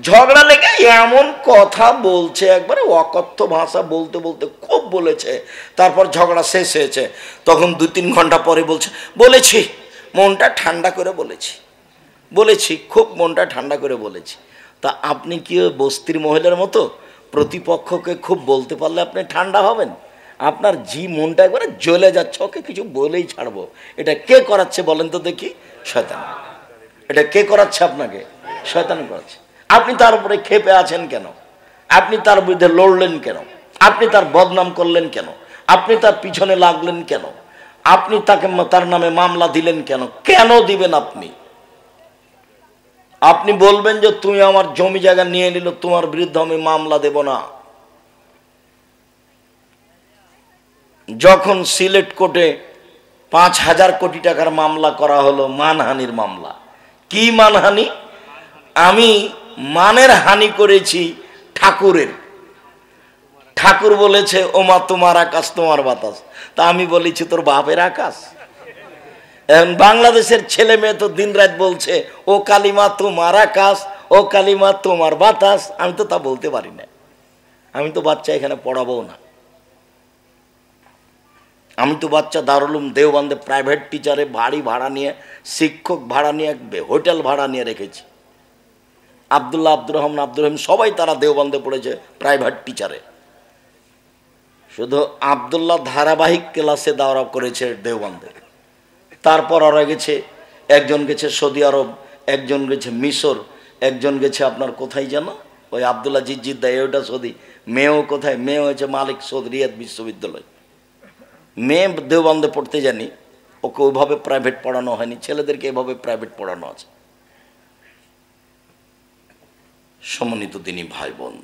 ঝগড়া লেগে এমন কথা বলছে, একবারে অকথ্য ভাষা বলতে বলতে খুব বলেছে, তারপর ঝগড়া শেষ হয়েছে। তখন 2-3 ঘন্টা পরে বলছে, বলেছি মনটা ঠান্ডা করে বলেছি, খুব মনটা ঠান্ডা করে বলেছি। তা আপনি কি ওই বস্তির মহিলার মতো প্রতিপক্ষকে খুব বলতে পারলে আপনি ঠান্ডা হবেন? আপনার মনটা একবারে জ্বলে যাচ্ছে, ওকে কিছু বলেই ছাড়বো। এটা কে করাচ্ছে বলেন তো দেখি? শয়তান। এটা কে করাচ্ছে আপনাকে? শয়তান করাচ্ছে। আপনি তার উপরে ক্ষেপে আছেন কেন? আপনি তার বিরুদ্ধে লড়লেন কেন? আপনি তার বদনাম করলেন কেন? আপনি তার পিছনে লাগলেন কেন? আপনি তার নামে মামলা দিলেন কেন? কেন দিবেন আপনি? আপনি বলবেন যে তুমি আমার জমি জায়গা নিয়ে নিল, তোমার বিরুদ্ধে আমি মামলা দেব না। যখন সিলেট কোর্টে 5,000 কোটি টাকার মামলা করা হলো, মানহানির মামলা। কি মানহানি? আমি মানের হানি করেছি ঠাকুরের। ঠাকুর বলেছে ও মা তোমার আকাশ তোমার বাতাস, তা আমি বলেছি তোর বাপের আকাশ। এখন বাংলাদেশের ছেলে মেয়ে তো দিন রাত বলছে ও কালিমা তোমার আকাশ, ও কালিমা তোমার বাতাস। আমি তো তা বলতে পারি না, আমি তো বাচ্চা এখানে পড়াবো না। আমি তো বাচ্চা দারুল উলুম দেওবন্দে প্রাইভেট টিচারে বাড়ি ভাড়া নিয়ে, শিক্ষক ভাড়া নিয়ে, হোটেল ভাড়া নিয়ে রেখেছি। আব্দুল্লাহ, আব্দুর রহমান, আব্দুর রহিম সবাই তারা দেওবন্দে পড়েছে প্রাইভেট টিচারে। শুধু আব্দুল্লাহ ধারাবাহিক ক্লাসে দাওরা করেছে দেওবন্দে। তারপর ওরা গেছে, একজন গেছে সৌদি আরব, একজন গেছে মিশর, একজন গেছে আপনার কোথায় যেন, ওই আব্দুল্লাহ জিদ্দা, ওটা সৌদি। মেয়েও কোথায়? মেয়ে হয়েছে মালিক সৌদ রিয়াদ বিশ্ববিদ্যালয়। মেয়ে দেওবন্দে পড়তে জানি, ওকে ওইভাবে প্রাইভেট পড়ানো হয়নি, ছেলেদেরকে এভাবে প্রাইভেট পড়ানো আছে। সম্মানিত দিনী ভাই বোন,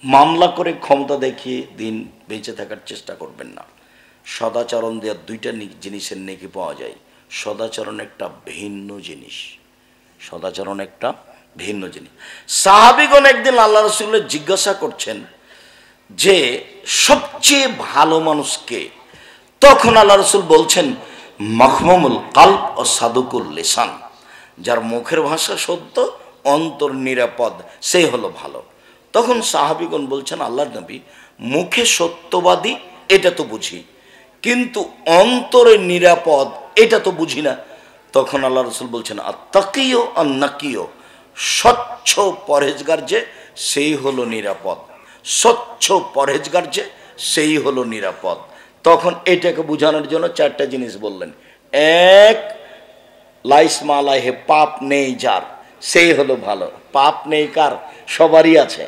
মামলা করে ক্ষমতা দেখিয়ে দিন বেঁচে থাকার চেষ্টা করবেন না। সদাচরণ দেওয়ার 2টা জিনিসের নেকি পাওয়া যায়। সদাচরণ একটা ভিন্ন জিনিস, সদাচরণ একটা ভিন্ন জিনিস। সাহাবীগণ একদিন আল্লাহ রাসূলকে জিজ্ঞাসা করছেন যে সবচেয়ে ভালো মানুষ কে? তখন আল্লাহ রাসূল বলছেন মাখমুমুল কলব ও সাদুকুল লিসান, যার মুখের ভাষা সত্য, অন্তর নিরাপদ, সেই হলো ভালো। তখন সাহাবীগণ বলছেন আল্লাহর নবী, মুখে সত্যবাদী এটা তো বুঝি, কিন্তু অন্তরে নিরাপদ এটা তো বুঝি না। তখন আল্লাহ রাসূল বলছেন আত্তাকিও আন্নাকিও, স্বচ্ছ পরহেজগার যে সেই হলো নিরাপদ, স্বচ্ছ পরহেজগার যে সেই হলো নিরাপদ। তখন এটাকে বোঝানোর জন্য 4টা জিনিস বললেন। এক, লাইসমা আলাইহে, পাপ নেই যার, সেই হলো ভালো। পাপ নেই কার? সবারই আছে।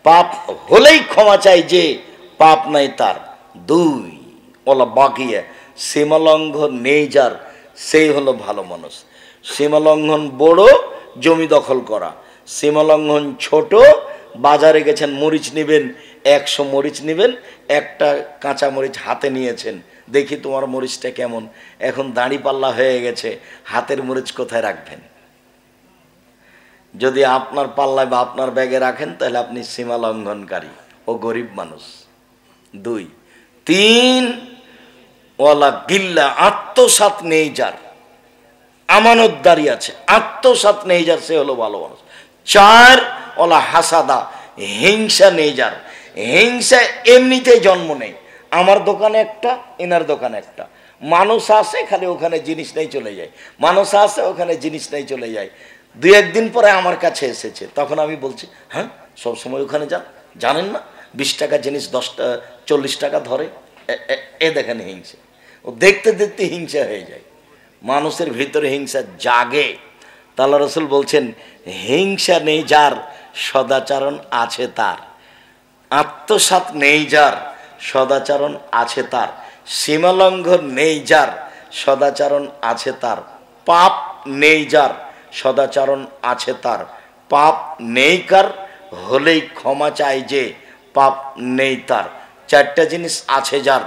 পাপ হলেই ক্ষমা চাই যে, পাপ নাই তার। 2, ওলা বাকিয়ে, সীমালঙ্ঘন নেই যার, সেই হলো ভালো মানুষ। সীমালঙ্ঘন বড়, জমি দখল করা। সীমালঙ্ঘন ছোট, বাজারে গেছেন মরিচ নেবেন, 100 মরিচ নেবেন, একটা কাঁচা মরিচ হাতে নিয়েছেন, দেখি তোমার মরিচটা কেমন। এখন দাঁড়িপাল্লা হয়ে গেছে, হাতের মরিচ কোথায় রাখবেন? যদি আপনার পাল্লায় বা আপনার ব্যাগে রাখেন তাহলে আপনি সীমা লঙ্ঘনকারী ও গরিব মানুষ। 2, 3, ওয়ালা গিল্লা, আত্মসাৎ নেই যার, আমানতদারি আছে, আত্মসাৎ নেই যার, সে হলো ভালো মানুষ। 4, ওলা হাসাদা, হিংসা নেই যার। হিংসা এমনিতেই জন্ম নেই, আমার দোকানে একটা, এনার দোকানে একটা। মানুষ আসে খালি ওখানে জিনিস নেই চলে যায়, মানুষ আসে ওখানে জিনিস নেই চলে যায়। 2-1 দিন পরে আমার কাছে এসেছে, তখন আমি বলছি হ্যাঁ সবসময় ওখানে যান, জানেন না 20 টাকা জিনিস 40 টাকা ধরে। এ দেখেন হিংসা, ও দেখতে দেখতে হিংসা হয়ে যায়, মানুষের ভিতরে হিংসা জাগে। আল্লাহ রাসূল বলছেন হিংসা নেই যার, সদাচরণ আছে তার। আত্মসাৎ নেই যার, সদাচরণ আছে তার। সীমালঙ্ঘন নেই যার, সদাচরণ আছে তার। পাপ নেই যার, সদাচরণ আছে তার। পাপ নেই কার, হলেই ক্ষমা চাই যে, পাপ নেই তার। 4টা জিনিস আছে যার,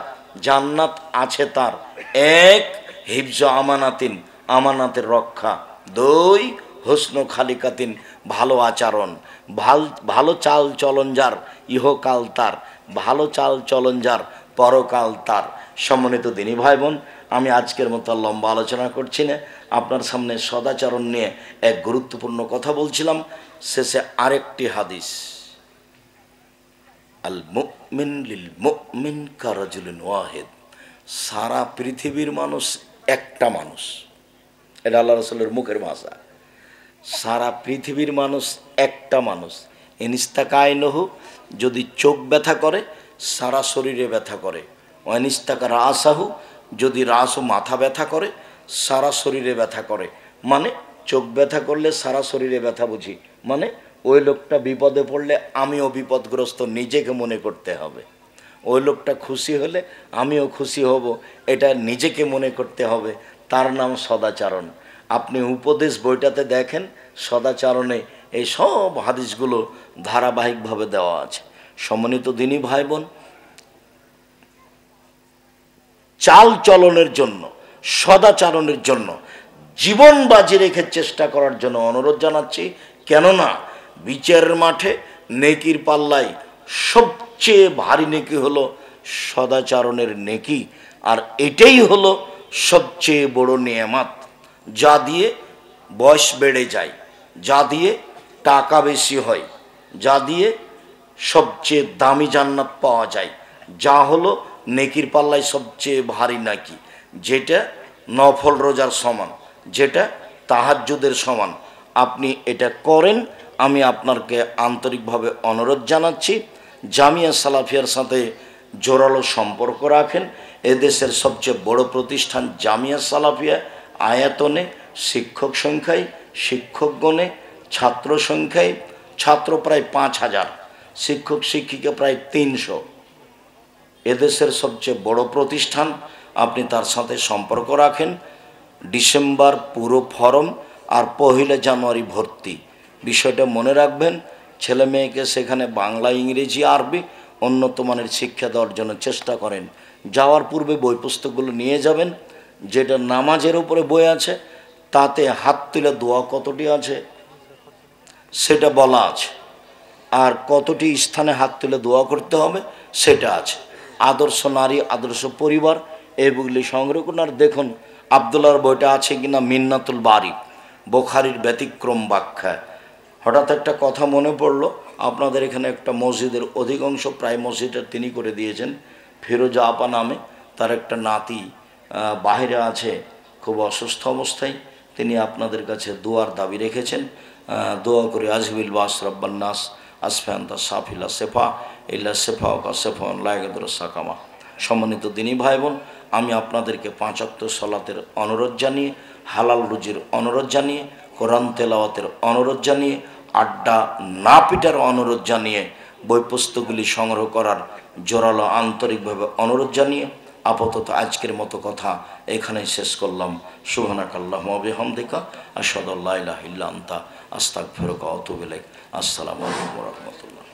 জান্নাত আছে তার। 1, হিফজ আমানাতিন, আমানাতের রক্ষা। 2, হুসন খালিকাতিন, ভালো আচরণ, ভালো চাল চলন যার ইহকাল তার, ভালো চাল চলন যার পরকাল তার। সম্মানিত দিনী ভাই বোন, আমি আজকের মতো লম্বা আলোচনা করছি না, আপনার সামনে সদাচরণ নিয়ে এক গুরুত্বপূর্ণ কথা বলছিলাম। শেষে আরেকটি হাদিস, আল মুমিন লিল মুমিন কারাজুলিন ওয়াহিদ, সারা পৃথিবীর মানুষ একটা মানুষ। এটা আল্লাহ রাসূলের মুখের ভাষা। সারা পৃথিবীর মানুষ একটা মানুষ। ইনিস্তাকাইনহু, যদি চোখ ব্যথা করে সারা শরীরে ব্যথা করে। অনিস্তাকা রাসাহু, যদি রাস ও মাথা ব্যথা করে সারা শরীরে ব্যথা করে। মানে চোখ ব্যথা করলে সারা শরীরে ব্যথা বুঝি, মানে ওই লোকটা বিপদে পড়লে আমিও বিপদগ্রস্ত নিজেকে মনে করতে হবে। ওই লোকটা খুশি হলে আমিও খুশি হব, এটা নিজেকে মনে করতে হবে। তার নাম সদাচরণ। আপনি উপদেশ বইটাতে দেখেন, সদাচরণে এই সব হাদিসগুলো ধারাবাহিকভাবে দেওয়া আছে। সম্মানিত দিনী ভাই বোন, চাল চলনের জন্য, সদাচরণের জন্য জীবন বাজি রেখে চেষ্টা করার জন্য অনুরোধ জানাচ্ছি। কেননা বিচারের মাঠে নেকির পাল্লায় সবচেয়ে ভারী নেকি হলো সদাচরণের নেকি, আর এটাই হলো সবচেয়ে বড় নিয়ামত, যা দিয়ে বয়স বেড়ে যায়, যা দিয়ে টাকা বেশি হয়, যা দিয়ে সবচেয়ে দামি জান্নাত পাওয়া যায়, যা হলো নেকির পাল্লায় সবচেয়ে ভারী নাকি, যেটা নফল রোজার সমান, যেটা তাহাজ্জুদের সমান। আপনি এটা করেন, আমি আপনাকে আন্তরিকভাবে অনুরোধ জানাচ্ছি। জামিয়া সালাফিয়ার সাথে জোরালো সম্পর্ক রাখেন। এদেশের সবচেয়ে বড় প্রতিষ্ঠান জামিয়া সালাফিয়া। আয়াতনে, শিক্ষক সংখ্যায়, শিক্ষক গণে, ছাত্র সংখ্যায়, ছাত্র প্রায় 5000, শিক্ষক শিক্ষিকা প্রায় 300। এদেশের সবচেয়ে বড় প্রতিষ্ঠান, আপনি তার সাথে সম্পর্ক রাখেন। ডিসেম্বর পুরো ফরম আর 1 জানুয়ারি ভর্তি। বিষয়টা মনে রাখবেন। ছেলে মেয়েকে সেখানে বাংলা, ইংরেজি, আরবি উন্নত মানের শিক্ষা দেওয়ার জন্য চেষ্টা করেন। যাওয়ার পূর্বে বই পুস্তকগুলো নিয়ে যাবেন। যেটা নামাজের উপরে বই আছে তাতে হাত তুলে দোয়া কতটি আছে সেটা বলা আছে, আর কতটি স্থানে হাত তুলে দোয়া করতে হবে সেটা আছে। আদর্শ নারী, আদর্শ পরিবার, এইগুলি সংগ্রহ করুন। আর দেখুন আবদুল্লাহর বইটা আছে কিনা, মিন্নাতুল বারি, বুখারীর ব্যতিক্রম ব্যাখ্যা। হঠাৎ একটা কথা মনে পড়লো, আপনাদের এখানে একটা মসজিদের অধিকাংশ প্রায় মসজিদটা তিনি করে দিয়েছেন, ফিরোজা আপা নামে। তার একটা নাতি বাইরে আছে, খুব অসুস্থ অবস্থায়। তিনি আপনাদের কাছে দোয়ার দাবি রেখেছেন। দোয়া করে আজবিল বাস রব্বান্নাস আসফান্তা সাফিলা সেফা ইল্লা সেফা ওকা সেফা লায়গাদুর সাকামা। সম্মানিত দিনী ভাই বোন, আমি আপনাদেরকে 5 ওয়াক্ত সালাতের অনুরোধ জানিয়ে, হালাল রুজির অনুরোধ জানিয়ে, কোরআন তেলাওয়াতের অনুরোধ জানিয়ে, আড্ডা না পিটার অনুরোধ জানিয়ে, বই পুস্তকগুলি সংগ্রহ করার জোরালো আন্তরিকভাবে অনুরোধ জানিয়ে আপাতত আজকের মতো কথা এখানেই শেষ করলাম। সুবহানাকাল্লাহুম্মা ওয়া বিহামদিকা আশহাদু আল্লা ইলাহা ইল্লা আনতা আস্তাগফিরুকা ওয়া আতুবু ইলাইক। আসসালামু আলাইকুম ওয়া রাহমাতুল্লাহ।